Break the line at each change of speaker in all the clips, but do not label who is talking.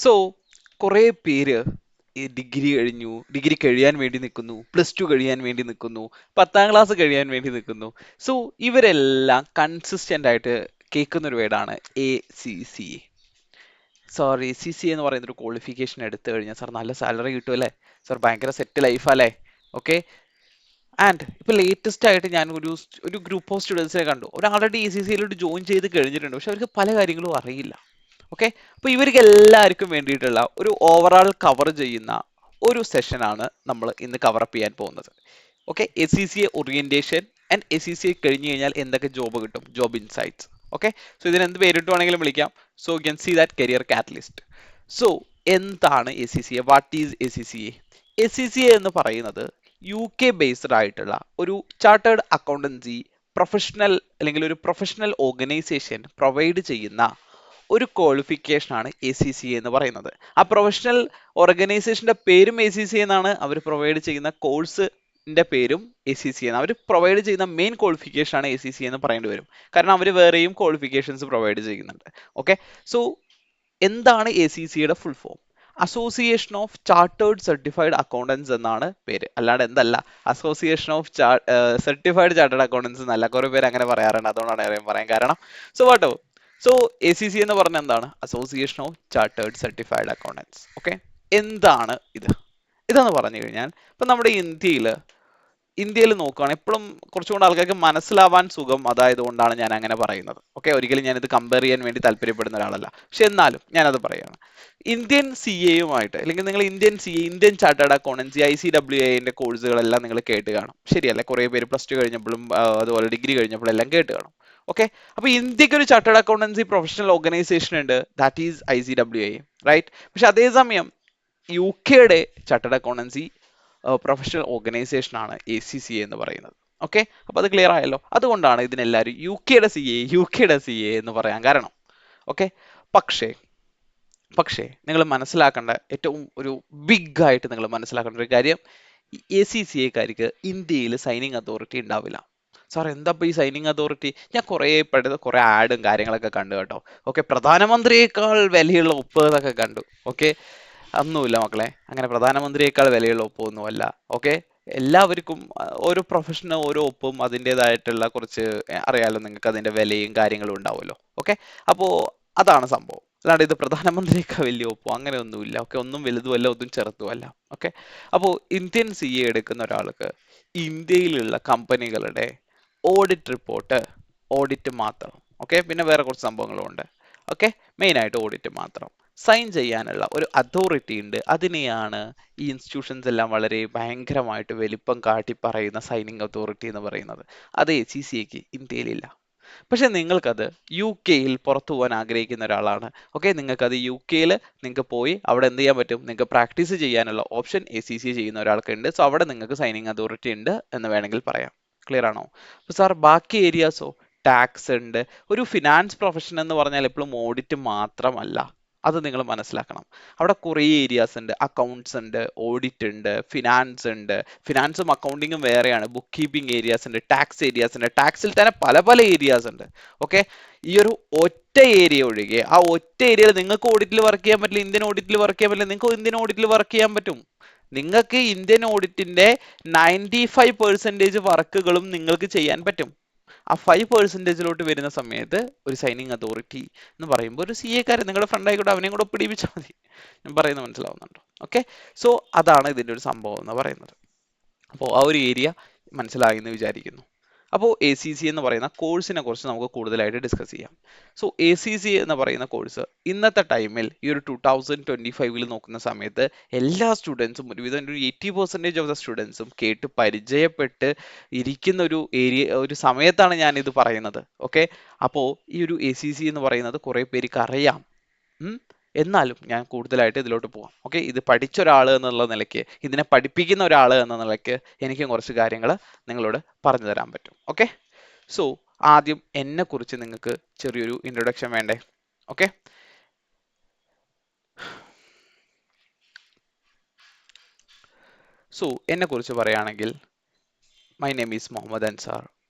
So കുറേ പേര് ഈ ഡിഗ്രി കഴിയാൻ വേണ്ടി നിൽക്കുന്നു, +2 കഴിയാൻ വേണ്ടി നിൽക്കുന്നു, 10ാം ക്ലാസ് കഴിയാൻ വേണ്ടി നിൽക്കുന്നു. സോ ഇവരെല്ലാം കൺസിസ്റ്റന്റ് ആയിട്ട് കേൾക്കുന്ന ഒരു വേർഡാണ് ACCA. സാർ ACCA എന്ന് പറയുന്ന ഒരു ക്വാളിഫിക്കേഷൻ എടുത്തു കഴിഞ്ഞാൽ സാർ നല്ല സാലറി കിട്ടുമല്ലേ, സാർ ഭയങ്കര സെറ്റ് ലൈഫല്ലേ, ഓക്കെ. ആൻഡ് ഇപ്പൊ ലേറ്റസ്റ്റ് ആയിട്ട് ഞാൻ ഒരു ഗ്രൂപ്പ് ഓഫ് സ്റ്റുഡൻസിനെ കണ്ടു. ഒരു ആൾറെഡി ACCയിലോട്ട് ജോയിൻ ചെയ്ത് കഴിഞ്ഞിട്ടുണ്ട്, പക്ഷെ അവർക്ക് പല കാര്യങ്ങളും അറിയില്ല. ഓക്കെ, അപ്പൊ ഇവർക്ക് എല്ലാവർക്കും വേണ്ടിയിട്ടുള്ള ഒരു ഓവറാൾ കവർ ചെയ്യുന്ന ഒരു സെഷനാണ് നമ്മൾ ഇന്ന് കവറപ്പ് ചെയ്യാൻ പോകുന്നത്. Okay, ACCA orientation and ACCA കഴിഞ്ഞു കഴിഞ്ഞാൽ എന്തൊക്കെ ജോബ് കിട്ടും, ജോബ് ഇൻസൈറ്റ്സ്. ഓക്കെ, സോ ഇതിന് എന്ത് പേരിട്ട് വേണമെങ്കിലും വിളിക്കാം. So you can see that career catalyst. So എന്താണ് ACCA, what is ACCA? ACCA എന്ന് പറയുന്നത് UK ബേസ്ഡ് ആയിട്ടുള്ള ഒരു ചാർട്ടേഡ് അക്കൗണ്ടൻസി പ്രൊഫഷണൽ അല്ലെങ്കിൽ ഒരു പ്രൊഫഷണൽ ഓർഗനൈസേഷൻ പ്രൊവൈഡ് ചെയ്യുന്ന ഒരു ക്വാളിഫിക്കേഷൻ ആണ് ACCA എന്ന് പറയുന്നത്. ആ പ്രൊഫഷണൽ ഓർഗനൈസേഷന്റെ പേരും ACCA എന്നാണ്, അവർ പ്രൊവൈഡ് ചെയ്യുന്ന കോഴ്സിന്റെ പേരും ACCA ആണ്. അവർ പ്രൊവൈഡ് ചെയ്യുന്ന മെയിൻ ക്വാളിഫിക്കേഷൻ ആണ് ACCA എന്ന് പറയേണ്ടി വരും, കാരണം അവർ വേറെയും ക്വാളിഫിക്കേഷൻസ് പ്രൊവൈഡ് ചെയ്യുന്നുണ്ട്. ഓക്കെ, സോ എന്താണ് ACCയുടെ full form? Association of chartered certified accountants എന്നാണ് പേര്, അല്ലാണ്ട് എന്തല്ല association of certified chartered accountants എന്നല്ല. കുറെ പേര് അങ്ങനെ പറയാറുണ്ട്, അതുകൊണ്ടാണ് ഞാൻ പറയാൻ കാരണം. സോ വാട്ടോ, സോ ACC എന്ന് പറഞ്ഞാൽ എന്താണ്? Association of chartered certified accountants. Okay, എന്താണ് ഇത്? ഇതെന്ന് പറഞ്ഞു കഴിഞ്ഞാൽ ഇപ്പൊ നമ്മുടെ ഇന്ത്യയിൽ നോക്കുകയാണ് എപ്പോഴും കുറച്ചുകൂടെ ആൾക്കാർക്ക് മനസ്സിലാവാൻ സുഖം അതായതുകൊണ്ടാണ് ഞാൻ അങ്ങനെ പറയുന്നത്. ഓക്കെ, ഒരിക്കലും ഞാൻ ഇത് കമ്പയർ ചെയ്യാൻ വേണ്ടി താല്പര്യപ്പെടുന്ന ഒരാളല്ല, പക്ഷെ എന്നാലും ഞാനത് പറയുകയാണ്. ഇന്ത്യൻ CA അല്ലെങ്കിൽ നിങ്ങൾ ഇന്ത്യൻ ചാർട്ടേഡ് അക്കൗണ്ടൻസി ICWA കോഴ്സുകളെല്ലാം നിങ്ങൾ കേട്ട് കാണും, ശരിയല്ലേ? കുറെ പേര് +2 കഴിഞ്ഞപ്പോഴും അതുപോലെ ഡിഗ്രി കഴിഞ്ഞപ്പോഴും എല്ലാം കേട്ട് കാണും. ഓക്കെ, അപ്പൊ ഇന്ത്യക്ക് ഒരു ചാർട്ടേഡ് അക്കൗണ്ടൻസി പ്രൊഫഷണൽ ഓർഗനൈസേഷൻ ഉണ്ട്, ദാറ്റ് ഈസ് ICWA, റൈറ്റ്? പക്ഷെ അതേസമയം UK chartered accountancy professional organisation ആണ് ACCA എന്ന് പറയുന്നത്. ഓക്കെ, അപ്പൊ അത് ക്ലിയർ ആയല്ലോ. അതുകൊണ്ടാണ് ഇതിനെല്ലാവരും UK എന്ന് പറയാൻ കാരണം. ഓക്കെ, പക്ഷേ പക്ഷേ നിങ്ങൾ മനസ്സിലാക്കേണ്ട ഏറ്റവും ഒരു ബിഗ് ആയിട്ട് നിങ്ങൾ മനസ്സിലാക്കേണ്ട ഒരു കാര്യം, ACCAക്കാർക്ക് ഇന്ത്യയിൽ സൈനിങ് അതോറിറ്റി ഉണ്ടാവില്ല. സാർ എന്താ ഈ സൈനിങ് അതോറിറ്റി? ഞാൻ കുറെ ആഡും കാര്യങ്ങളൊക്കെ കണ്ടു കേട്ടോ. ഓക്കെ, പ്രധാനമന്ത്രിയേക്കാൾ വിലയുള്ള ഉപ്പ് എന്നൊക്കെ കണ്ടു. ഓക്കെ, ഒന്നുമില്ല മക്കളെ, അങ്ങനെ പ്രധാനമന്ത്രിയേക്കാൾ വിലയുള്ള ഒപ്പൊന്നുമല്ല. ഓക്കെ, എല്ലാവർക്കും ഓരോ പ്രൊഫഷന് ഓരോ ഒപ്പും അതിൻ്റെതായിട്ടുള്ള കുറച്ച് അറിയാലോ നിങ്ങൾക്ക്, അതിന്റെ വിലയും കാര്യങ്ങളും ഉണ്ടാവുമല്ലോ. ഓക്കെ, അപ്പോ അതാണ് സംഭവം, അല്ലാണ്ട് ഇത് പ്രധാനമന്ത്രിയേക്കാൾ വലിയ ഒപ്പോ അങ്ങനെ ഒന്നുമില്ല. ഓക്കെ, ഒന്നും വലുതുമല്ല, ഒന്നും ചെറുതുമല്ല. ഓക്കെ, അപ്പോൾ ഇന്ത്യൻ CA എടുക്കുന്ന ഒരാൾക്ക് ഇന്ത്യയിലുള്ള കമ്പനികളുടെ ഓഡിറ്റ് മാത്രം. ഓക്കെ, പിന്നെ വേറെ കുറച്ച് സംഭവങ്ങളും ഉണ്ട്. ഓക്കെ, മെയിൻ ആയിട്ട് ഓഡിറ്റ് മാത്രം സൈൻ ചെയ്യാനുള്ള ഒരു അതോറിറ്റി ഉണ്ട്. അതിനെയാണ് ഈ ഇൻസ്റ്റിറ്റ്യൂഷൻസ് എല്ലാം വളരെ ഭയങ്കരമായിട്ട് വലിപ്പം കാട്ടി പറയുന്ന സൈനിങ് അതോറിറ്റി എന്ന് പറയുന്നത്. അത് ACCAക്ക് ഇന്ത്യയിലില്ല. പക്ഷെ നിങ്ങൾക്കത് UK പുറത്തു പോകാൻ ആഗ്രഹിക്കുന്ന ഒരാളാണ്. ഓക്കെ, നിങ്ങൾക്കത് UK നിങ്ങൾക്ക് പോയി അവിടെ എന്ത് ചെയ്യാൻ പറ്റും, നിങ്ങൾക്ക് പ്രാക്ടീസ് ചെയ്യാനുള്ള ഓപ്ഷൻ ACCA ചെയ്യുന്ന ഒരാൾക്ക് ഉണ്ട്. സോ അവിടെ നിങ്ങൾക്ക് സൈനിങ് അതോറിറ്റി ഉണ്ട് എന്ന് വേണമെങ്കിൽ പറയാം. ക്ലിയർ ആണോ? അപ്പൊ സാർ ബാക്കി ഏരിയാസോ? ടാക്സ് ഉണ്ട്. ഒരു ഫിനാൻസ് പ്രൊഫഷൻ എന്ന് പറഞ്ഞാൽ എപ്പോഴും ഓഡിറ്റ് മാത്രമല്ല, അത് നിങ്ങൾ മനസ്സിലാക്കണം. അവിടെ കുറേ ഏരിയാസ് ഉണ്ട്, അക്കൗണ്ട്സ് ഉണ്ട്, ഓഡിറ്റ് ഉണ്ട്, ഫിനാൻസ് ഉണ്ട്. ഫിനാൻസും അക്കൗണ്ടിങ്ങും വേറെയാണ്. ബുക്ക് കീപ്പിംഗ് ഏരിയാസ് ഉണ്ട്, ടാക്സ് ഏരിയാസ് ഉണ്ട്, ടാക്സിൽ തന്നെ പല പല ഏരിയാസ് ഉണ്ട്. ഓക്കെ, ഈ ഒരു ഒറ്റ ഏരിയ ഒഴികെ ആ ഒറ്റ ഏരിയയിൽ നിങ്ങൾക്ക് ഓഡിറ്റിൽ വർക്ക് ചെയ്യാൻ പറ്റില്ല, ഇന്ത്യൻ ഓഡിറ്റിൽ വർക്ക് ചെയ്യാൻ പറ്റില്ല. നിങ്ങൾക്ക് ഇന്ത്യൻ ഓഡിറ്റിൽ വർക്ക് ചെയ്യാൻ പറ്റും. നിങ്ങൾക്ക് ഇന്ത്യൻ ഓഡിറ്റിന്റെ 95% വർക്കുകളും നിങ്ങൾക്ക് ചെയ്യാൻ പറ്റും. ആ 5%ലോട്ട് വരുന്ന സമയത്ത് ഒരു സൈനിങ് അതോറിറ്റി എന്ന് പറയുമ്പോൾ ഒരു CAക്കാരൻ നിങ്ങളുടെ ഫ്രണ്ട് ആയിക്കോട്ടെ, അവനെയും കൂടെ പിടിപ്പിച്ചാൽ മതി. ഞാൻ പറയുന്നത് മനസ്സിലാവുന്നുണ്ടോ? ഓക്കെ, സോ അതാണ് ഇതിന്റെ ഒരു സംഭവം എന്ന് പറയുന്നത്. അപ്പോൾ ആ ഒരു ഏരിയ മനസ്സിലായി എന്ന് വിചാരിക്കുന്നു. അപ്പോൾ ACCA എന്ന് പറയുന്ന കോഴ്സിനെ കുറിച്ച് നമുക്ക് കൂടുതലായിട്ട് ഡിസ്കസ് ചെയ്യാം. സോ ACCA എന്ന് പറയുന്ന കോഴ്സ് ഇന്നത്തെ ടൈമിൽ ഈ ഒരു 2025 നോക്കുന്ന സമയത്ത് എല്ലാ സ്റ്റുഡൻസും, ഒരുവിധം ഒരു 80% ഓഫ് ദ സ്റ്റുഡൻസും കേട്ട് പരിചയപ്പെട്ട് ഇരിക്കുന്ന ഒരു സമയത്താണ് ഞാൻ ഇത് പറയുന്നത്. ഓക്കെ, അപ്പോൾ ഈ ഒരു ACCA എന്ന് പറയുന്നത് കുറെ പേർക്ക് അറിയാം. എന്നാലും ഞാൻ കൂടുതലായിട്ട് ഇതിലോട്ട് പോവാം. ഓക്കെ, ഇത് പഠിച്ച ഒരാൾ എന്നുള്ള നിലയ്ക്ക്, ഇതിനെ പഠിപ്പിക്കുന്ന ഒരാൾ എന്ന നിലയ്ക്ക് എനിക്കും കുറച്ച് കാര്യങ്ങൾ നിങ്ങളോട് പറഞ്ഞു തരാൻ പറ്റും. ഓക്കെ, സോ ആദ്യം എന്നെ കുറിച്ച് നിങ്ങൾക്ക് ചെറിയൊരു ഇൻട്രൊഡക്ഷൻ വേണ്ടേ? ഓക്കെ, സോ എന്നെ കുറിച്ച് പറയുകയാണെങ്കിൽ, my name is Muhammad Ansar.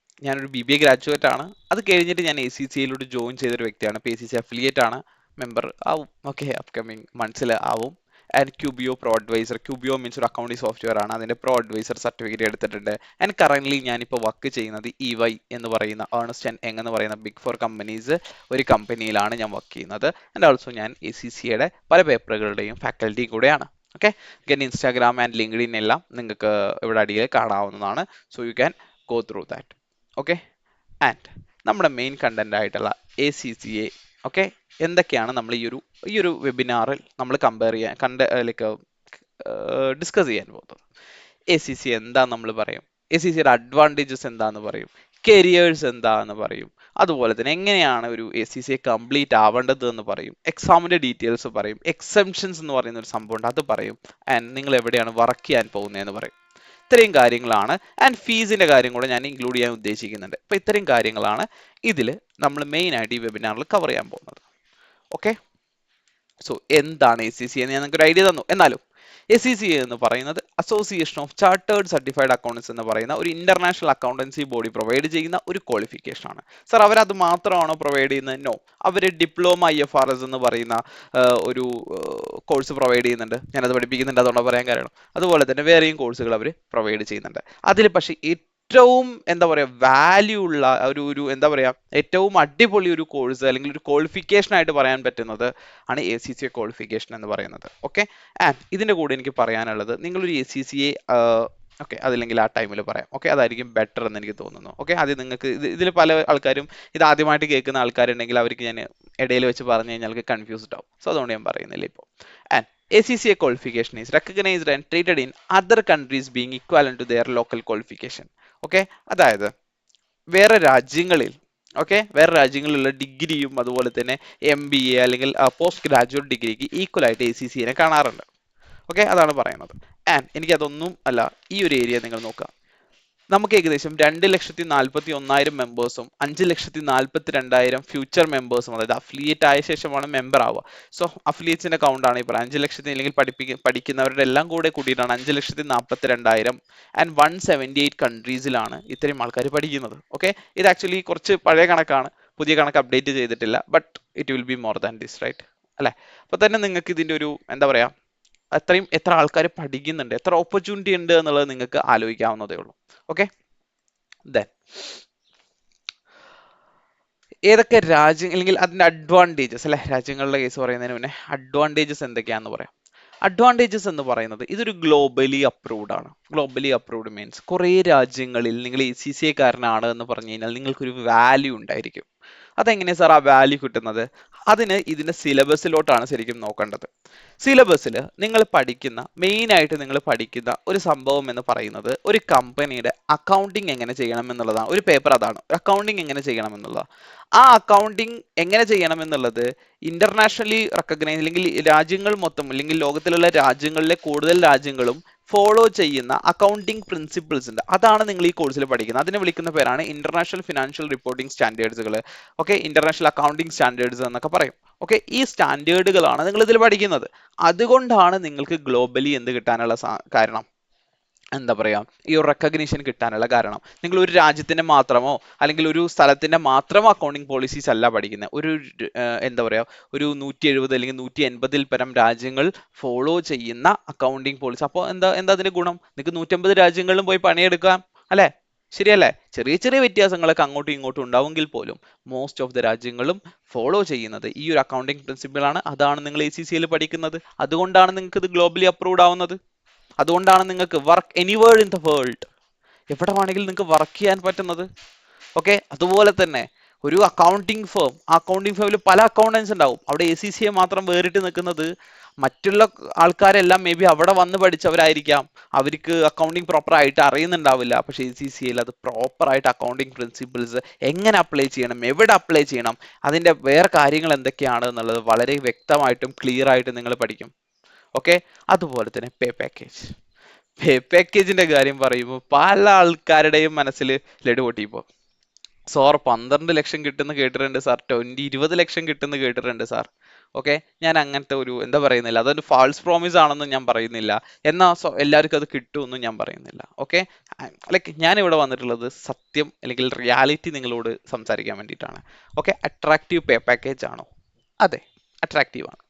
ഞാനൊരു BBA ഗ്രാജുവേറ്റ് ആണ്. അത് കഴിഞ്ഞിട്ട് ഞാൻ ACCAയിലോട്ട് ജോയിൻ ചെയ്തൊരു വ്യക്തിയാണ്. ഇപ്പോൾ ACCA അഫിലിയേറ്റ് ആണ്. മെമ്പർ ആവും. ഓക്കെ, അപ്കമിങ് മന്ത്സിൽ ആവും. ആൻഡ് ക്യൂബിയോ പ്രോ അഡ്വൈസർ, ക്യൂബിയോ മീൻസ് ഒരു അക്കൗണ്ടിംഗ് സോഫ്റ്റ്വെയർ ആണ്, അതിന്റെ പ്രോ അഡ്വൈസർ സർട്ടിഫിക്കറ്റ് എടുത്തിട്ടുണ്ട്. ആൻഡ് കറന്റ് ഞാനിപ്പോൾ വർക്ക് ചെയ്യുന്നത് EY എന്ന് പറയുന്ന ഏർണസ്റ്റ് ആൻഡ് യങ് എന്ന് പറയുന്ന ബിഗ് ഫോർ കമ്പനീസ് ഒരു കമ്പനിയിലാണ് ഞാൻ വർക്ക് ചെയ്യുന്നത്. ആൻഡ് ഓൾസോ ഞാൻ ACCA പല പേപ്പറുകളുടെയും ഫാക്കൽറ്റി കൂടെയാണ്. ഓക്കെ, ഇൻസ്റ്റാഗ്രാം ആൻഡ് ലിങ്ക്ഡിൻ എല്ലാം നിങ്ങൾക്ക് ഇവിടെ അടിയിൽ കാണാവുന്നതാണ്. So you can go through that. Okay, and നമ്മുടെ മെയിൻ കണ്ടന്റ് ആയിട്ടുള്ള ACCA, ഓക്കെ, എന്തൊക്കെയാണ് നമ്മൾ ഈ ഒരു വെബിനാറിൽ നമ്മൾ കമ്പയർ ചെയ്യാൻ ലൈക്ക് ഡിസ്കസ് ചെയ്യാൻ പോകുന്നത്. ACCA എന്താ നമ്മൾ പറയും, ACCയുടെ അഡ്വാൻറ്റേജസ് എന്താന്ന് പറയും, കരിയേഴ്സ് എന്താന്ന് പറയും, അതുപോലെ തന്നെ എങ്ങനെയാണ് ഒരു ACCA കംപ്ലീറ്റ് ആവേണ്ടത് എന്ന് പറയും, എക്സാമിന്റെ ഡീറ്റെയിൽസ് പറയും, എക്സംഷൻസ് എന്ന് പറയുന്ന ഒരു സംഭവം ഉണ്ട് അത് പറയും, ആൻഡ് നിങ്ങൾ എവിടെയാണ് വർക്ക് ചെയ്യാൻ പോകുന്നതെന്ന് പറയും. ഇത്രയും കാര്യങ്ങളാണ്. ആൻഡ് ഫീസിന്റെ കാര്യം കൂടെ ഞാൻ ഇൻക്ലൂഡ് ചെയ്യാൻ ഉദ്ദേശിക്കുന്നുണ്ട്. അപ്പൊ ഇത്രയും കാര്യങ്ങളാണ് ഇതിൽ നമ്മൾ മെയിൻ ആയിട്ട് ഈ വെബിനാറിൽ കവർ ചെയ്യാൻ പോകുന്നത്. ഓക്കെ, സോ എന്താണ് ACCA എന്ന് ഞാൻ നിങ്ങൾക്ക് ഒരു ഐഡിയ തന്നു. എന്നാലും ACCA എന്ന് പറയുന്നത് association of chartered certified accountants എന്ന് പറയുന്ന ഒരു ഇന്റർനാഷണൽ അക്കൗണ്ടൻസി ബോഡി പ്രൊവൈഡ് ചെയ്യുന്ന ഒരു ക്വാളിഫിക്കേഷൻ ആണ്. സർ, അവരത് മാത്രമാണോ പ്രൊവൈഡ് ചെയ്യുന്നത്? നോ, അവർ ഡിപ്ലോമ IFRS എന്ന് പറയുന്ന ഒരു കോഴ്സ് പ്രൊവൈഡ് ചെയ്യുന്നുണ്ട്. ഞാനത് പഠിപ്പിക്കുന്നുണ്ട്, അതുകൊണ്ട് പറയാൻ കാരണം. അതുപോലെ തന്നെ വേറെയും കോഴ്സുകൾ അവർ പ്രൊവൈഡ് ചെയ്യുന്നുണ്ട്. അതിൽ പക്ഷേ ഏറ്റവും എന്താ പറയുക വാല്യൂ ഉള്ള ഒരു എന്താ പറയുക ഏറ്റവും അടിപൊളി ഒരു കോഴ്സ് അല്ലെങ്കിൽ ഒരു ക്വാളിഫിക്കേഷൻ ആയിട്ട് പറയാൻ പറ്റുന്നത് ആണ് ACCA ക്വാളിഫിക്കേഷൻ എന്ന് പറയുന്നത്. ഓക്കെ, ആൻഡ് ഇതിന്റെ കൂടെ എനിക്ക് പറയാനുള്ളത്, നിങ്ങളൊരു ACCA ഓക്കെ, അതില്ലെങ്കിൽ ആ ടൈമിൽ പറയാം. ഓക്കെ, അതായിരിക്കും ബെറ്റർ എന്ന് എനിക്ക് തോന്നുന്നു. ഓക്കെ, അത് നിങ്ങൾക്ക് ഇതിൽ പല ആൾക്കാരും ഇത് ആദ്യമായിട്ട് കേൾക്കുന്ന ആൾക്കാരുണ്ടെങ്കിൽ അവർക്ക് ഞാൻ ഇടയിൽ വെച്ച് പറഞ്ഞു കഴിഞ്ഞാൽ കൺഫ്യൂസ്ഡ് ആവും. സോ അതുകൊണ്ട് ഞാൻ പറയുന്നില്ല ഇപ്പോൾ. And ACCA qualification is recognized and treated in other countries being equivalent to their local qualification. Okay, അതായത് വേറെ രാജ്യങ്ങളിൽ, ഓക്കെ, വേറെ രാജ്യങ്ങളിലുള്ള ഡിഗ്രിയും അതുപോലെ തന്നെ MBA അല്ലെങ്കിൽ പോസ്റ്റ് ഗ്രാജുവേറ്റ് ഡിഗ്രിക്ക് ഈക്വൽ ആയിട്ട് ACCA കാണാറുണ്ട്. ഓക്കെ, അതാണ് പറയുന്നത്. ആൻഡ് എനിക്ക് അതൊന്നും അല്ല, ഈ ഒരു ഏരിയ നിങ്ങൾ നോക്കുക, നമുക്ക് ഏകദേശം 2,41,000 മെമ്പേഴ്സും 5,42,000 ഫ്യൂച്ചർ മെമ്പേഴ്സും, അതായത് അഫിലിയേറ്റ് ആയ ശേഷമാണ് മെമ്പർ ആവുക. സോ അഫിലിയേറ്റ്സിന്റെ കൗണ്ട് ആണ് ഇപ്പോൾ 5,00,000 അല്ലെങ്കിൽ പഠിക്കുന്നവരുടെ എല്ലാം കൂടെ കൂട്ടിയിട്ടാണ് 5,42,000. ആൻഡ് 178 കൺട്രീസിലാണ് ഇത്രയും ആൾക്കാർ പഠിക്കുന്നത്. ഓക്കെ, ഇത് ആക്ച്വലി കുറച്ച് പഴയ കണക്കാണ്, പുതിയ കണക്ക് അപ്ഡേറ്റ് ചെയ്തിട്ടില്ല. But it will be more than this, right അല്ലെ? അപ്പൊ തന്നെ നിങ്ങൾക്ക് ഇതിന്റെ ഒരു എന്താ പറയാ അത്രയും എത്ര ആൾക്കാർ പഠിക്കുന്നുണ്ട്, എത്ര ഓപ്പർച്യൂണിറ്റി ഉണ്ട് എന്നുള്ളത് നിങ്ങൾക്ക് ആലോചിക്കാവുന്നതേ ഉള്ളൂ. ഓക്കെ, ദെൻ ഏതൊക്കെ രാജ്യം അല്ലെങ്കിൽ അതിന്റെ അഡ്വാൻറ്റേജസ് അല്ലെ, രാജ്യങ്ങളുടെ കേസ് പറയുന്നതിന് മുന്നേ അഡ്വാൻറ്റേജസ് എന്തൊക്കെയാണെന്ന് പറയാം. അഡ്വാൻറ്റേജസ് എന്ന് പറയുന്നത് ഇതൊരു ഗ്ലോബലി അപ്രൂവ്ഡ് ആണ്. ഗ്ലോബലി അപ്രൂവ്ഡ് മീൻസ് കുറേ രാജ്യങ്ങളിൽ നിങ്ങൾ ACCA കാരനാണ് എന്ന് പറഞ്ഞു കഴിഞ്ഞാൽ നിങ്ങൾക്കൊരു വാല്യൂ ഉണ്ടായിരിക്കും. അതെങ്ങനെ സാർ ആ വാല്യൂ കിട്ടുന്നത്? അതിന് ഇതിന്റെ സിലബസിലോട്ടാണ് ശരിക്കും നോക്കേണ്ടത്. സിലബസിൽ നിങ്ങൾ പഠിക്കുന്ന മെയിൻ ആയിട്ട് നിങ്ങൾ പഠിക്കുന്ന ഒരു സംഭവം എന്ന് പറയുന്നത് ഒരു കമ്പനിയുടെ അക്കൗണ്ടിങ് എങ്ങനെ ചെയ്യണം എന്നുള്ളതാണ്. ഒരു പേപ്പർ അതാണ്, അക്കൗണ്ടിങ് എങ്ങനെ ചെയ്യണം എന്നുള്ളത്. ആ അക്കൗണ്ടിങ് എങ്ങനെ ചെയ്യണം എന്നുള്ളത് ഇന്റർനാഷണലി റെക്കഗ്നൈസ് അല്ലെങ്കിൽ രാജ്യങ്ങൾ മൊത്തം അല്ലെങ്കിൽ ലോകത്തിലുള്ള രാജ്യങ്ങളിലെ കൂടുതൽ രാജ്യങ്ങളും ഫോളോ ചെയ്യുന്ന അക്കൗണ്ടിങ് പ്രിൻസിപ്പിൾസ് ഉണ്ട്. അതാണ് നിങ്ങൾ ഈ കോഴ്സിൽ പഠിക്കുന്നത്. അതിനെ വിളിക്കുന്ന പേരാണ് ഇന്റർനാഷണൽ ഫിനാൻഷ്യൽ റിപ്പോർട്ടിംഗ് സ്റ്റാൻഡേർഡ്സുകൾ. ഓക്കെ, ഇന്റർനാഷണൽ അക്കൗണ്ടിങ് സ്റ്റാൻഡേർഡ്സ് എന്നൊക്കെ പറയും. ഓക്കെ, ഈ സ്റ്റാൻഡേർഡുകളാണ് നിങ്ങൾ ഇതിൽ പഠിക്കുന്നത്. അതുകൊണ്ടാണ് നിങ്ങൾക്ക് ഗ്ലോബലി എന്ത് കിട്ടാനുള്ള കാരണം, എന്താ പറയാ ഈ ഒരു റെക്കഗ്നീഷൻ കിട്ടാനുള്ള കാരണം. നിങ്ങൾ ഒരു രാജ്യത്തിന്റെ മാത്രമോ അല്ലെങ്കിൽ ഒരു സ്ഥലത്തിന്റെ മാത്രമോ അക്കൗണ്ടിങ് പോളിസീസ് അല്ല പഠിക്കുന്നത്. ഒരു എന്താ പറയാ ഒരു 170 അല്ലെങ്കിൽ 180 പരം രാജ്യങ്ങൾ ഫോളോ ചെയ്യുന്ന അക്കൗണ്ടിങ് പോളിസി. അപ്പോൾ എന്താ എന്താ അതിന്റെ ഗുണം? നിങ്ങൾക്ക് 150 രാജ്യങ്ങളിലും പോയി പണിയെടുക്കാം അല്ലെ? ശരിയല്ലേ? ചെറിയ ചെറിയ വ്യത്യാസങ്ങളൊക്കെ അങ്ങോട്ടും ഇങ്ങോട്ടും ഉണ്ടാവുമെങ്കിൽ പോലും മോസ്റ്റ് ഓഫ് ദ രാജ്യങ്ങളും ഫോളോ ചെയ്യുന്നത് ഈ ഒരു അക്കൗണ്ടിങ് പ്രിൻസിപ്പിൾ ആണ്. അതാണ് നിങ്ങൾ ACCA പഠിക്കുന്നത്. അതുകൊണ്ടാണ് നിങ്ങൾക്ക് ഇത് ഗ്ലോബലി അപ്രൂവ്ഡ് ആവുന്നത്. അതുകൊണ്ടാണ് നിങ്ങൾക്ക് work anywhere in the world, എവിടെ വേണമെങ്കിലും നിങ്ങൾക്ക് വർക്ക് ചെയ്യാൻ പറ്റുന്നത്. ഓക്കെ, അതുപോലെ തന്നെ ഒരു അക്കൗണ്ടിങ് ഫേം, ആ അക്കൗണ്ടിങ് ഫേമിൽ പല അക്കൗണ്ടൻസ് ഉണ്ടാവും. അവിടെ ACCA മാത്രം വേറിട്ട് നിൽക്കുന്നത്, മറ്റുള്ള ആൾക്കാരെല്ലാം മേ ബി അവിടെ വന്ന് പഠിച്ചവരായിരിക്കാം, അവർക്ക് അക്കൗണ്ടിങ് പ്രോപ്പർ ആയിട്ട് അറിയുന്നുണ്ടാവില്ല. പക്ഷേ ACCA അത് പ്രോപ്പർ ആയിട്ട് അക്കൗണ്ടിങ് പ്രിൻസിപ്പിൾസ് എങ്ങനെ അപ്ലൈ ചെയ്യണം, എവിടെ അപ്ലൈ ചെയ്യണം, അതിന്റെ വേറെ കാര്യങ്ങൾ എന്തൊക്കെയാണ് എന്നുള്ളത് വളരെ വ്യക്തമായിട്ടും ക്ലിയർ ആയിട്ട് നിങ്ങൾ പഠിക്കും. ഓക്കെ, അതുപോലെ തന്നെ പേ പാക്കേജിന്റെ കാര്യം പറയുമ്പോൾ പല ആൾക്കാരുടെയും മനസ്സിൽ ലഡു പൊട്ടിപ്പോ. സാർ 12 ലക്ഷം കിട്ടുന്ന കേട്ടിട്ടുണ്ട് സാർ, 20 ലക്ഷം കിട്ടുന്ന കേട്ടിട്ടുണ്ട് സാർ. ഓക്കെ, ഞാൻ അങ്ങനത്തെ ഒരു എന്താ പറയുന്നില്ല, അതൊരു ഫാൾസ് പ്രോമിസ് ആണെന്നും ഞാൻ പറയുന്നില്ല, എന്നാ എല്ലാവർക്കും അത് കിട്ടുമെന്നും ഞാൻ പറയുന്നില്ല. ഓക്കെ, ലൈക്ക് ഞാൻ ഇവിടെ വന്നിട്ടുള്ളത് സത്യം അല്ലെങ്കിൽ റിയാലിറ്റി നിങ്ങളോട് സംസാരിക്കാൻ വേണ്ടിയിട്ടാണ്. ഓക്കെ, അട്രാക്റ്റീവ് പേ പാക്കേജ് ആണോ? അതെ, അട്രാക്റ്റീവ് ആണ്.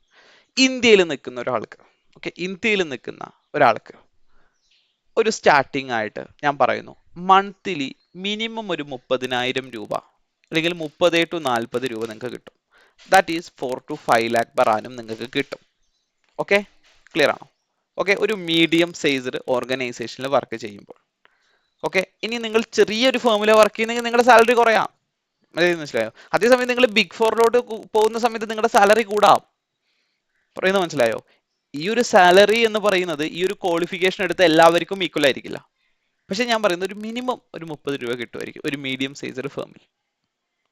ഇന്ത്യയിൽ നിൽക്കുന്ന ഒരാൾക്ക്, ഓക്കെ, ഇന്ത്യയിൽ നിൽക്കുന്ന ഒരാൾക്ക് ഒരു സ്റ്റാർട്ടിംഗ് ആയിട്ട് ഞാൻ പറയുന്നു, മന്ത്ലി മിനിമം ഒരു 30,000 രൂപ അല്ലെങ്കിൽ 30 to 40 രൂപ നിങ്ങൾക്ക് കിട്ടും. That is 4 to 5 lakh per annum നിങ്ങൾക്ക് കിട്ടും. ഓക്കെ, ക്ലിയർ ആണോ? ഓക്കെ, ഒരു മീഡിയം സൈസ്ഡ് ഓർഗനൈസേഷനിൽ വർക്ക് ചെയ്യുമ്പോൾ. ഓക്കെ, ഇനി നിങ്ങൾ ചെറിയൊരു ഫേമിലെ വർക്ക് ചെയ്യുന്നെങ്കിൽ നിങ്ങളുടെ സാലറി കുറയാം. മനസ്സിലായോ? അതേസമയം നിങ്ങൾ ബിഗ് ഫോറിലോട്ട് പോകുന്ന സമയത്ത് നിങ്ങളുടെ സാലറി കൂടാം. പറയുന്നത് മനസ്സിലായോ? ഈ ഒരു സാലറി എന്ന് പറയുന്നത് ഈ ഒരു ക്വാളിഫിക്കേഷൻ എടുത്ത എല്ലാവർക്കും ഈക്വൽ ആയിരിക്കില്ല. പക്ഷെ ഞാൻ പറയുന്നത് ഒരു മിനിമം ഒരു 30 രൂപ കിട്ടുമായിരിക്കും ഒരു മീഡിയം സൈസ് ഫേമിൽ.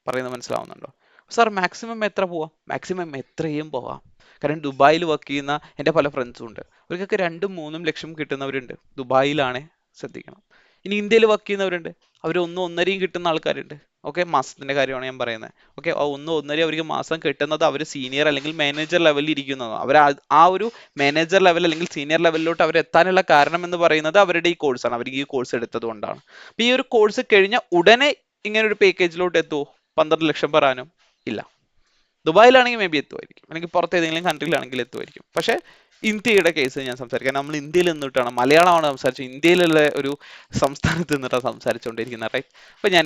പറയുന്നത് മനസ്സിലാവുന്നുണ്ടോ? സാർ മാക്സിമം എത്ര പോവാം? മാക്സിമം എത്രയും പോവാം. കാരണം ദുബായിൽ വർക്ക് ചെയ്യുന്ന എൻ്റെ പല ഫ്രണ്ട്സും ഉണ്ട്. അവർക്കൊക്കെ 2-3 ലക്ഷം കിട്ടുന്നവരുണ്ട്. ദുബായിലാണ്, ശ്രദ്ധിക്കണം. ഇനി ഇന്ത്യയിൽ വർക്ക് ചെയ്യുന്നവരുണ്ട്, അവർ 1-1.5 കിട്ടുന്ന ആൾക്കാരുണ്ട്. ഓക്കെ, മാസത്തിന്റെ കാര്യമാണ് ഞാൻ പറയുന്നത്. ഓക്കെ, 1-1.5 അവർക്ക് മാസം കിട്ടുന്നത് അവർ സീനിയർ അല്ലെങ്കിൽ മാനേജർ ലെവലിൽ ഇരിക്കുന്നതാണ്. അവർ ആ ഒരു മാനേജർ ലെവൽ അല്ലെങ്കിൽ സീനിയർ ലെവലിലോട്ട് അവർ എത്താനുള്ള കാരണം എന്ന് പറയുന്നത് അവരുടെ ഈ കോഴ്സാണ്. അവർ ഈ കോഴ്സ് എടുത്തത് കൊണ്ടാണ്. അപ്പൊ ഈ ഒരു കോഴ്സ് കഴിഞ്ഞ ഉടനെ ഇങ്ങനെ ഒരു പാക്കേജിലോട്ട് എത്തുമോ? 12 ലക്ഷം പെർ ആനും ഇല്ല. ദുബായിലാണെങ്കിൽ മേ ബി എത്തുമായിരിക്കും, അല്ലെങ്കിൽ പുറത്ത് ഏതെങ്കിലും കൺട്രിയിലാണെങ്കിൽ എത്തുമായിരിക്കും. പക്ഷേ ഇന്ത്യയുടെ കേസ് ഞാൻ സംസാരിക്കാം. നമ്മൾ ഇന്ത്യയിൽ നിന്നിട്ടാണ്, മലയാളമാണ് സംസാരിച്ചത്, ഇന്ത്യയിലുള്ള ഒരു സംസ്ഥാനത്ത് നിന്നിട്ടാണ് സംസാരിച്ചുകൊണ്ടിരിക്കുന്നത്, റൈറ്റ്? അപ്പൊ ഞാൻ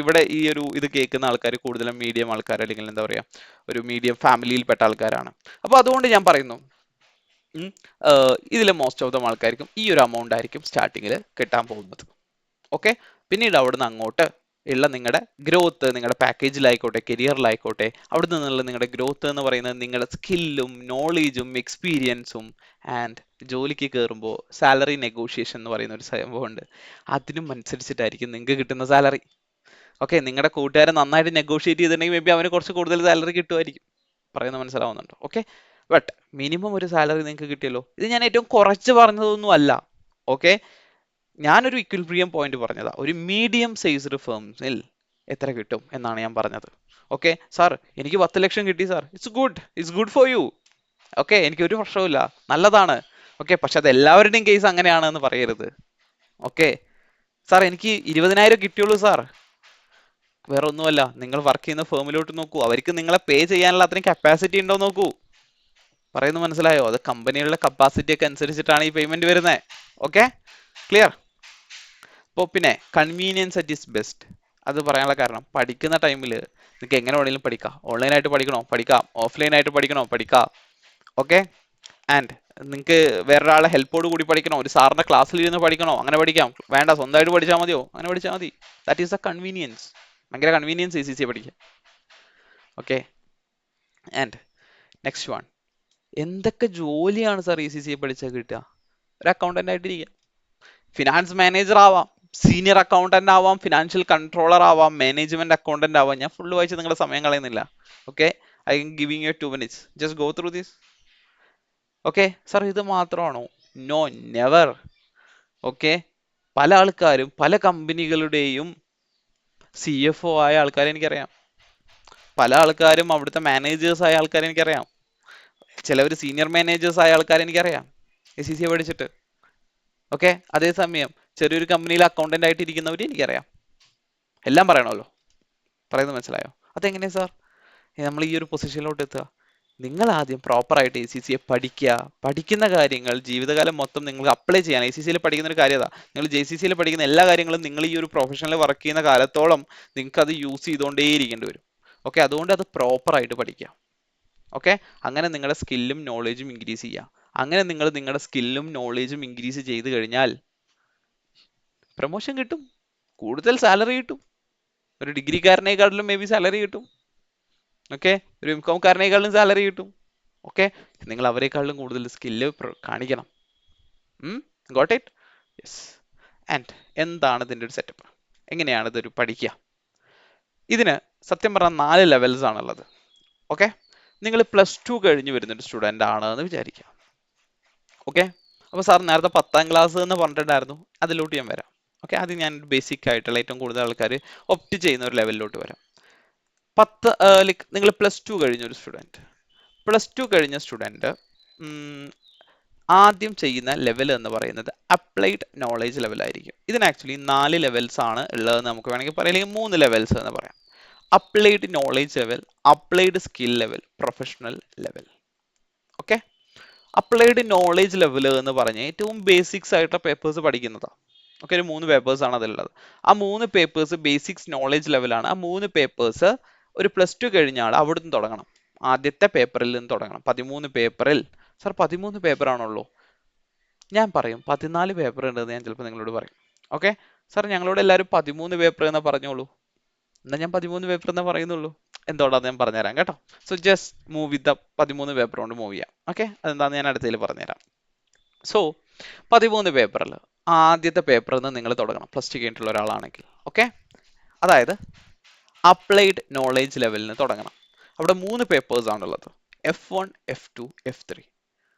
ഇവിടെ ഈ ഒരു ഇത് കേൾക്കുന്ന ആൾക്കാർ കൂടുതലും മീഡിയം ആൾക്കാർ, അല്ലെങ്കിൽ എന്താ പറയാ, ഒരു മീഡിയം ഫാമിലിയിൽപ്പെട്ട ആൾക്കാരാണ്. അപ്പൊ അതുകൊണ്ട് ഞാൻ പറയുന്നു, ഇതിലെ മോസ്റ്റ് ഓഫ് ദ ആൾക്കാർക്കും ഈ ഒരു എമൗണ്ട് ആയിരിക്കും സ്റ്റാർട്ടിങ്ങിൽ കിട്ടാൻ പോകുന്നത്. ഓക്കെ, പിന്നീട് അവിടുന്ന് അങ്ങോട്ട് ഉള്ള നിങ്ങളുടെ ഗ്രോത്ത്, നിങ്ങളുടെ പാക്കേജിലായിക്കോട്ടെ, കരിയറിലായിക്കോട്ടെ, അവിടെ നിന്നുള്ള നിങ്ങളുടെ ഗ്രോത്ത് എന്ന് പറയുന്നത് നിങ്ങളുടെ സ്കില്ലും നോളേജും എക്സ്പീരിയൻസും ആൻഡ് ജോലിക്ക് കയറുമ്പോൾ സാലറി നെഗോഷിയേഷൻ എന്ന് പറയുന്ന ഒരു സംഭവമുണ്ട്. അതിനും അനുസരിച്ചിട്ടായിരിക്കും നിങ്ങൾക്ക് കിട്ടുന്ന സാലറി. ഓക്കെ, നിങ്ങളുടെ കൂട്ടുകാരൻ നന്നായിട്ട് നെഗോഷിയേറ്റ് ചെയ്തിട്ടുണ്ടെങ്കിൽ മേ ബി അവന് കുറച്ച് കൂടുതൽ സാലറി കിട്ടുമായിരിക്കും. പറയുന്നത് മനസ്സിലാവുന്നുണ്ടോ? ഓക്കെ, ബട്ട് മിനിമം ഒരു സാലറി നിങ്ങൾക്ക് കിട്ടിയല്ലോ. ഇത് ഞാൻ ഏറ്റവും കുറച്ച് പറഞ്ഞതൊന്നും അല്ല. ഓക്കെ, ഞാനൊരു ഇക്വിലിബ്രിയം പോയിന്റ് പറഞ്ഞതാ. ഒരു മീഡിയം സൈസ്ഡ് ഫേംസിൽ എത്ര കിട്ടും എന്നാണ് ഞാൻ പറഞ്ഞത്. ഓക്കെ സാർ, എനിക്ക് 10 ലക്ഷം കിട്ടി sir, it's good for you. Okay, എനിക്ക് ഒരു പ്രശ്നവുമില്ല, നല്ലതാണ്. ഓക്കെ, പക്ഷെ അത് എല്ലാവരുടെയും കേസ് അങ്ങനെയാണെന്ന് പറയരുത്. ഓക്കെ സാർ, എനിക്ക് 20,000 കിട്ടിയുള്ളൂ സാർ. വേറെ ഒന്നുമല്ല, നിങ്ങൾ വർക്ക് ചെയ്യുന്ന ഫേമിലോട്ട് നോക്കൂ, അവർക്ക് നിങ്ങളെ പേ ചെയ്യാനുള്ള അത്രയും കപ്പാസിറ്റി ഉണ്ടോ നോക്കൂ. പറയുന്നത് മനസ്സിലായോ? അത് കമ്പനികളുടെ കപ്പാസിറ്റി ഒക്കെ അനുസരിച്ചിട്ടാണ് ഈ പേയ്മെന്റ് വരുന്നത്. Okay, clear? അപ്പോൾ പിന്നെ കൺവീനിയൻസ് അറ്റ് ഇസ് ബെസ്റ്റ്, അത് പറയാനുള്ള കാരണം, പഠിക്കുന്ന ടൈമിൽ നിങ്ങൾക്ക് എങ്ങനെ വേണമെങ്കിലും പഠിക്കാം. ഓൺലൈനായിട്ട് പഠിക്കണോ പഠിക്കാം, ഓഫ്ലൈനായിട്ട് പഠിക്കണോ പഠിക്കാം. ഓക്കെ, ആൻഡ് നിങ്ങൾക്ക് വേറൊരാളെ ഹെൽപ്പോട് കൂടി പഠിക്കണോ, ഒരു സാറിന്റെ ക്ലാസ്സിൽ ഇരുന്ന് പഠിക്കണോ, അങ്ങനെ പഠിക്കാം. വേണ്ട, സ്വന്തമായിട്ട് പഠിച്ചാൽ മതിയോ, അങ്ങനെ പഠിച്ചാൽ മതി. That is a convenience. ഭയങ്കര കൺവീനിയൻസ് ECCA പഠിക്കാം. ഓക്കെ, ആൻഡ് നെക്സ്റ്റ് വൺ, എന്തൊക്കെ ജോലിയാണ് സാർ ECCA പഠിച്ചാൽ കിട്ടുക? ഒരു അക്കൗണ്ടന്റ് ആയിട്ടിരിക്കുക, ഫിനാൻസ് മാനേജർ ആവാം, സീനിയർ അക്കൗണ്ടന്റ് ആവാം, ഫിനാൻഷ്യൽ കൺട്രോളർ ആവാം, മാനേജ്മെന്റ് അക്കൗണ്ടന്റ് ആവാം. ഞാൻ ഫുള്ള് വായിച്ച് നിങ്ങളുടെ സമയം കളയുന്നില്ല. Okay, I am giving you 2 minutes, just go through this. Okay sir, ഇത് മാത്രമാണോ? No, never. ഓക്കെ, പല ആൾക്കാരും പല കമ്പനികളുടെയും CFO ആയ ആൾക്കാരെ എനിക്കറിയാം. പല ആൾക്കാരും അവിടുത്തെ മാനേജേഴ്സ് ആയ ആൾക്കാരെ എനിക്കറിയാം. ചിലവർ സീനിയർ മാനേജേഴ്സ് ആയ ആൾക്കാരെ എനിക്കറിയാം ECCA പഠിച്ചിട്ട്. ഓക്കെ, അതേസമയം ചെറിയൊരു കമ്പനിയിൽ അക്കൗണ്ടന്റ് ആയിട്ട് ഇരിക്കുന്നവരെ എനിക്കറിയാം. എല്ലാം പറയണമല്ലോ. പറയുന്നത് മനസ്സിലായോ? അതെങ്ങനെയാ സാർ നമ്മൾ ഈ ഒരു പൊസിഷനിലോട്ട് എത്തുക? നിങ്ങൾ ആദ്യം പ്രോപ്പറായിട്ട് ECCA പഠിക്കുക. പഠിക്കുന്ന കാര്യങ്ങൾ ജീവിതകാലം മൊത്തം നിങ്ങൾ അപ്ലൈ ചെയ്യാൻ. ECCA പഠിക്കുന്ന ഒരു കാര്യം അതാ, നിങ്ങൾ JCCA പഠിക്കുന്ന എല്ലാ കാര്യങ്ങളും നിങ്ങൾ ഈ ഒരു പ്രൊഫഷനിൽ വർക്ക് ചെയ്യുന്ന കാലത്തോളം നിങ്ങൾക്ക് അത് യൂസ് ചെയ്തുകൊണ്ടേയിരിക്കേണ്ടി വരും. ഓക്കെ, അതുകൊണ്ട് അത് പ്രോപ്പറായിട്ട് പഠിക്കുക. ഓക്കെ, അങ്ങനെ നിങ്ങളുടെ സ്കില്ലും നോളേജും ഇൻക്രീസ് ചെയ്യുക. അങ്ങനെ നിങ്ങൾ നിങ്ങളുടെ സ്കില്ലും നോളേജും ഇൻക്രീസ് ചെയ്ത് കഴിഞ്ഞാൽ പ്രൊമോഷൻ കിട്ടും, കൂടുതൽ സാലറി കിട്ടും, ഒരു ഡിഗ്രിക്കാരനേക്കാളിലും മേ ബി സാലറി കിട്ടും. ഓക്കെ, ഒരു MCOMകാരനേക്കാളും സാലറി കിട്ടും. ഓക്കെ, നിങ്ങൾ അവരെക്കാളും കൂടുതൽ സ്കില്ല് കാണിക്കണം. Got it? യെസ്. ആൻഡ് എന്താണ് ഇതിൻ്റെ ഒരു സെറ്റപ്പ്? എങ്ങനെയാണ് ഇതൊരു പഠിക്കുക? ഇതിന് സത്യം പറഞ്ഞാൽ 4 ലെവൽസ് ആണുള്ളത്. ഓക്കെ, നിങ്ങൾ +2 കഴിഞ്ഞ് വരുന്നൊരു സ്റ്റുഡൻ്റ് ആണ് എന്ന് വിചാരിക്കുക. ഓക്കെ, അപ്പോൾ സാർ നേരത്തെ 10ാം ക്ലാസ് എന്ന് പറഞ്ഞിട്ടുണ്ടായിരുന്നു, അതിലോട്ട് ഞാൻ വരാം. ഓക്കെ, അത് ഞാൻ ബേസിക് ആയിട്ടുള്ള ഏറ്റവും കൂടുതൽ ആൾക്കാർ ഒപ്റ്റ് ചെയ്യുന്ന ഒരു ലെവലിലോട്ട് വരാം. നിങ്ങൾ +2 കഴിഞ്ഞൊരു സ്റ്റുഡൻറ്റ്, +2 കഴിഞ്ഞ സ്റ്റുഡൻറ്റ് ആദ്യം ചെയ്യുന്ന ലെവൽ എന്ന് പറയുന്നത് അപ്ലൈഡ് നോളേജ് ലെവലായിരിക്കും. ഇതിന് ആക്ച്വലി 4 ലെവൽസ് ആണ് ഉള്ളതെന്ന് നമുക്ക് വേണമെങ്കിൽ പറയാം, അല്ലെങ്കിൽ 3 ലെവൽസ് എന്ന് പറയാം. Applied knowledge level, applied skill level, professional level. Okay, applied knowledge level എന്ന് പറഞ്ഞ ഏറ്റവും ബേസിക്സ് ആയിട്ടുള്ള പേപ്പേഴ്സ് പഠിക്കുന്നതാണ്. ഓക്കെ, ഒരു 3 പേപ്പേഴ്സ് ആണ് അതിലുള്ളത്. ആ 3 പേപ്പേഴ്സ് ബേസിക്സ് നോളേജ് ലെവലാണ്. ആ 3 പേപ്പേഴ്സ് ഒരു +2 കഴിഞ്ഞാൽ അവിടുന്ന് തുടങ്ങണം. ആദ്യത്തെ പേപ്പറിൽ നിന്ന് തുടങ്ങണം. 13 പേപ്പറിൽ, സർ 13 പേപ്പർ ആണുള്ളൂ, ഞാൻ പറയും 14 പേപ്പർ ഉണ്ടെന്ന് ഞാൻ ചിലപ്പോൾ നിങ്ങളോട് പറയും. ഓക്കെ സർ, ഞങ്ങളോട് എല്ലാവരും 13 പേപ്പർ എന്ന് പറഞ്ഞോളൂ. എന്നാൽ ഞാൻ 13 പേപ്പർ എന്നേ പറയുന്നുള്ളൂ. എന്തുകൊണ്ടാന്ന് ഞാൻ പറഞ്ഞുതരാം കേട്ടോ. So just move with the 13 paper കൊണ്ട് മൂവ് ചെയ്യാം. ഓക്കെ, അതെന്താന്ന് ഞാൻ അടുത്തതിൽ പറഞ്ഞുതരാം. സോ 13 പേപ്പറിൽ ആദ്യത്തെ പേപ്പറിൽ നിന്ന് നിങ്ങൾ തുടങ്ങണം, +2 കഴിഞ്ഞിട്ടുള്ള ഒരാളാണെങ്കിൽ. ഓക്കെ, അതായത് അപ്ലൈഡ് നോളേജ് ലെവലിന് തുടങ്ങണം. അവിടെ 3 പേപ്പേഴ്സ് ആണുള്ളത്, F1, F2, F3.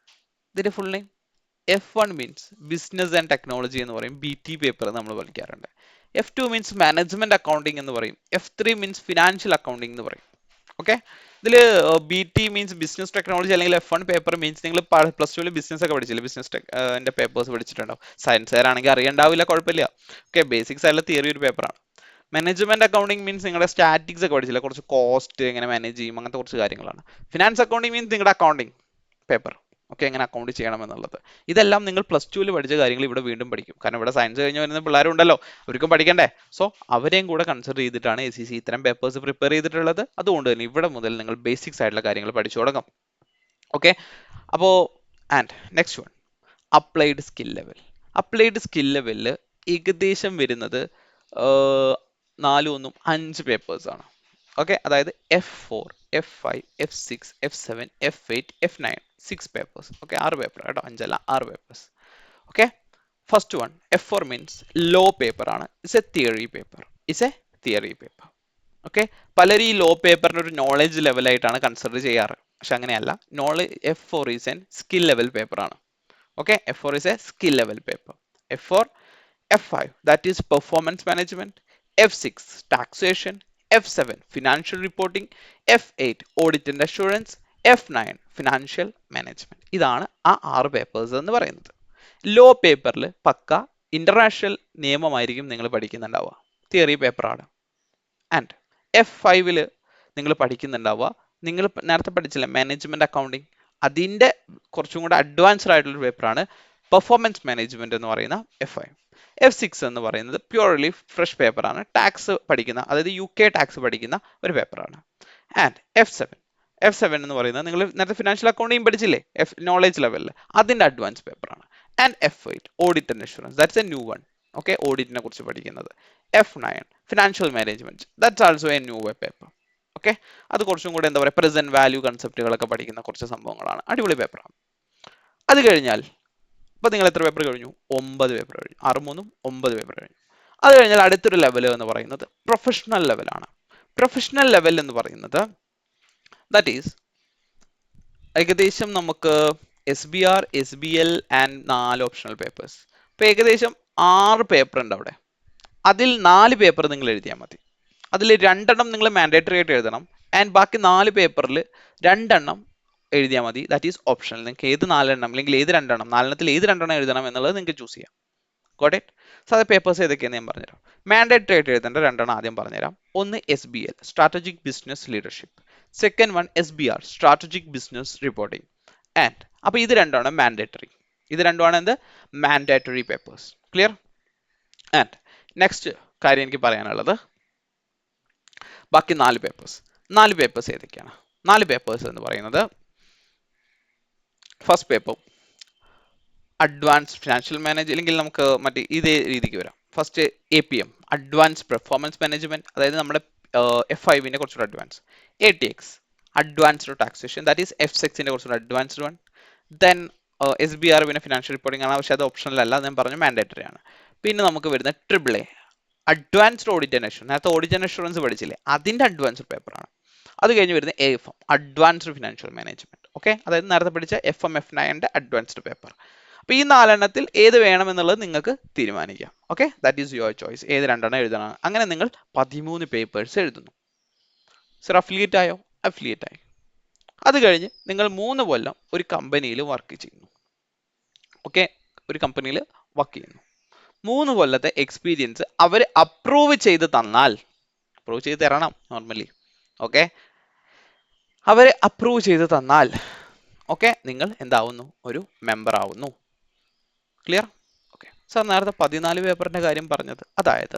ഇതിന്റെ full name F1 means business and technology എന്ന് പറയും, BT പേപ്പർ നമ്മൾ പഠിക്കാറുണ്ട്. F2 മീൻസ് മാനേജ്മെന്റ് അക്കൗണ്ടിങ് എന്ന് പറയും. F3 മീൻസ് ഫിനാൻഷ്യൽ അക്കൗണ്ടിങ് എന്ന് പറയും. ഓക്കെ, ഇതിൽ BT മീൻസ് ബിസിനസ് ടെക്നോളജി അല്ലെങ്കിൽ F1 പേപ്പർ മീൻസ് നിങ്ങൾ +2 ബിസിനസ് ഒക്കെ പഠിച്ചില്ലേ, ബിസിനസ് പേപ്പേഴ്സ് പഠിച്ചിട്ടുണ്ടാവും. സയൻസുകാരാണെങ്കിൽ അറിയണ്ടാവില്ല, കുഴപ്പമില്ല. ഓക്കെ, ബേസിക്സ് ആയിട്ടുള്ള തിയറി ഒരു പേപ്പറാണ്. മാനേജ്മെന്റ് അക്കൗണ്ടിങ് മീൻസ് നിങ്ങളുടെ സ്റ്റാറ്റിക്സ് ഒക്കെ പഠിച്ചില്ല, കുറച്ച് കോസ്റ്റ് എങ്ങനെ മാനേജ് ചെയ്യും അങ്ങനത്തെ കുറച്ച് കാര്യങ്ങളാണ്. ഫിനാൻസ് അക്കൗണ്ടിങ് മീൻസ് നിങ്ങളുടെ അക്കൗണ്ടിങ് പേപ്പർ. ഓക്കെ, എങ്ങനെ അക്കൗണ്ട് ചെയ്യണം എന്നുള്ളത്. ഇതെല്ലാം നിങ്ങൾ +2 പഠിച്ച കാര്യങ്ങൾ ഇവിടെ വീണ്ടും പഠിക്കും. കാരണം ഇവിടെ സയൻസ് കഴിഞ്ഞ് വരുന്ന പിള്ളേരുണ്ടല്ലോ, അവർക്കും പഠിക്കണ്ടേ. സോ അവരെയും കൂടെ കൺസിഡർ ചെയ്തിട്ടാണ് SEC ഇത്തരം പേപ്പേഴ്സ് പ്രിപ്പയർ ചെയ്തിട്ടുള്ളത്. അതുകൊണ്ട് തന്നെ ഇവിടെ മുതൽ നിങ്ങൾ ബേസിക്സ് ആയിട്ടുള്ള കാര്യങ്ങൾ പഠിച്ചു തുടങ്ങും. ഓക്കെ, അപ്പോൾ and next one, applied skill level. Applied skill ലെവലിൽ ഏകദേശം വരുന്നത് 4 1 5 പേപ്പേഴ്സ് ആണ്. ഓക്കെ, അതായത് F4, F5, F6, F7, F8, F9, 6 papers. Okay, 6 paper കേട്ടോ, 5 അല്ല 6 papers. Okay, first one F4 means law paper ആണ്. It's a theory paper. It's a theory paper. Okay, പലരും ഈ ലോ പേപ്പറിന് ഒരു നോളേജ് ലെവലായിട്ടാണ് കൺസിഡർ ചെയ്യാറ്. പക്ഷെ അങ്ങനെയല്ല. F4 is an skill level paper ആണ്. Okay, F4 is a skill level paper. F4, F5 that is performance management, F6 taxation, F7 financial reporting, F8 audit and assurance, F9 financial management. ഇതാണ് ആ 6 papers എന്ന് പറയുന്നത്. Law പേപ്പറിൽ പക്ക international നിയമമായിരിക്കും നിങ്ങൾ പഠിക്കുന്നുണ്ടാവുക, theory പേപ്പറാണ്. And F5 നിങ്ങൾ പഠിക്കുന്നുണ്ടാവുക, നിങ്ങൾ നേരത്തെ പഠിച്ചില്ലേ മാനേജ്മെന്റ് അക്കൗണ്ടിങ്, അതിന്റെ കുറച്ചും കൂടെ അഡ്വാൻസ്ഡ് ആയിട്ടുള്ള പേപ്പറാണ് പെർഫോമൻസ് മാനേജ്മെന്റ് എന്ന് പറയുന്ന F5. F6 എന്ന് പറയുന്നത് പ്യൂർലി ഫ്രഷ് പേപ്പറാണ്, ടാക്സ് പഠിക്കുന്ന, അതായത് UK ടാക്സ് പഠിക്കുന്ന ഒരു പേപ്പറാണ്. ആൻഡ് F7 എന്ന് പറയുന്നത് നിങ്ങൾ നേരത്തെ ഫിനാൻഷ്യൽ അക്കൗണ്ടിങ് പഠിച്ചില്ലേ നോളേജ് ലെവലിൽ, അതിന്റെ അഡ്വാൻസ് പേപ്പറാണ്. And F8 audit and assurance, that's a new one. Okay, ഓഡിറ്റിനെ കുറിച്ച് പഠിക്കുന്നത്. F9 financial management, that's also a new paper. Okay, അത് കുറച്ചും കൂടെ എന്താ പറയുക, പ്രസന്റ് വാല്യൂ കൺസെപ്റ്റുകളൊക്കെ പഠിക്കുന്ന കുറച്ച് സംഭവങ്ങളാണ്. അടിപൊളി പേപ്പറാണ്. അത് കഴിഞ്ഞാൽ ഇപ്പൊ നിങ്ങൾ എത്ര പേപ്പർ കഴിഞ്ഞു? 9 പേപ്പർ കഴിഞ്ഞു. 6 3 9 പേപ്പർ കഴിഞ്ഞു. അത് കഴിഞ്ഞാൽ അടുത്തൊരു ലെവൽ എന്ന് പറയുന്നത് പ്രൊഫഷണൽ ലെവലാണ്. പ്രൊഫഷണൽ ലെവൽ എന്ന് പറയുന്നത് ദാറ്റ് ഈസ് ഏകദേശം നമുക്ക് SBR, SBL and 4 optional papers. ഇപ്പൊ ഏകദേശം 6 പേപ്പർ ഉണ്ട് അവിടെ. അതിൽ 4 പേപ്പർ നിങ്ങൾ എഴുതിയാൽ മതി. അതിൽ 2 നിങ്ങൾ മാൻഡേറ്ററി ആയിട്ട് എഴുതണം. ആൻഡ് ബാക്കി 4 പേപ്പറിൽ 2 എഴുതിയാൽ മതി, ദാറ്റ് ഈസ് ഓപ്ഷണൽ. നിങ്ങൾക്ക് ഏത് 4 അല്ലെങ്കിൽ ഏത് 2 4 ഏത് 2 എഴുതണം എന്നുള്ളത് നിങ്ങൾക്ക് ചൂസ് ചെയ്യാം. Got it? സോ അത് പേപ്പേഴ്സ് ഏതൊക്കെയാണെന്ന് ഞാൻ പറഞ്ഞുതരാം. മാൻഡേറ്ററി ആയിട്ട് എഴുതേണ്ട 2 ആദ്യം പറഞ്ഞുതരാം. ഒന്ന് SBL strategic business leadership, second one SBR strategic business reporting. And അപ്പൊ ഇത് 2 മാൻഡേറ്ററി. ഇത് 2 എന്ത്? Mandatory papers. Clear? And next കാര്യം എനിക്ക് പറയാനുള്ളത് ബാക്കി 4 പേപ്പേഴ്സ്. 4 പേപ്പേഴ്സ് ഏതൊക്കെയാണ്? 4 പേപ്പേഴ്സ് എന്ന് പറയുന്നത് first paper advance financial manage, അല്ലെങ്കിൽ നമുക്ക് മറ്റേ ഇതേ രീതിക്ക് വരാം. First APM advance performance management, അതായത് നമ്മുടെ F5ന്റെ കുറച്ചുകൂടെ advance. ATX advanced taxation, that is F6ന്റെ കുറച്ചുകൂടെ അഡ്വാൻസ്ഡ് വൺ. ദെൻ SBR പിന്നെ ഫിനാൻഷ്യൽ റിപ്പോർട്ടിംഗ് ആണ്, പക്ഷേ അത് ഓപ്ഷണൽ അല്ല, ഞാൻ പറഞ്ഞു മാൻഡേറ്ററി ആണ്. പിന്നെ നമുക്ക് വരുന്ന AAA advanced audit and assurance, നേരത്തെ ഓഡിറ്റ് ആൻഡ് അഷുറൻസ് പഠിച്ചില്ലേ, അതിന്റെ അഡ്വാൻസ്ഡ് പേപ്പറാണ്. അത് കഴിഞ്ഞ് വരുന്ന AFM advanced financial management. Okay, അതായത് നേരത്തെ പഠിച്ച FM F9ന്റെ അഡ്വാൻസ്ഡ് പേപ്പർ. അപ്പൊ ഈ 4 ഏത് വേണമെന്നുള്ളത് നിങ്ങൾക്ക് തീരുമാനിക്കാം. Okay, that is your choice. ഏത് 2 എഴുതണം. അങ്ങനെ നിങ്ങൾ 13 പേപ്പേഴ്സ് എഴുതുന്നു. സർ അഫിലിയേറ്റ് ആയോ? അഫിലിയേറ്റ് ആയി. അത് കഴിഞ്ഞ് നിങ്ങൾ 3 കൊല്ലം ഒരു കമ്പനിയിൽ വർക്ക് ചെയ്യുന്നു. ഓക്കെ, ഒരു കമ്പനിയിൽ വർക്ക് ചെയ്യുന്നു. 3 കൊല്ലത്തെ എക്സ്പീരിയൻസ് അവർ അപ്രൂവ് ചെയ്ത് തന്നാൽ അപ്രൂവ് ചെയ്ത് തരണം നോർമലി. ഓക്കെ, അവർ അപ്രൂവ് ചെയ്ത് തന്നാൽ ഓക്കെ നിങ്ങൾ എന്താവുന്നു, ഒരു മെമ്പർ ആവുന്നു. ക്ലിയർ? ഓക്കെ സാർ, നേരത്തെ 14 പേപ്പറിന്റെ കാര്യം പറഞ്ഞത്, അതായത്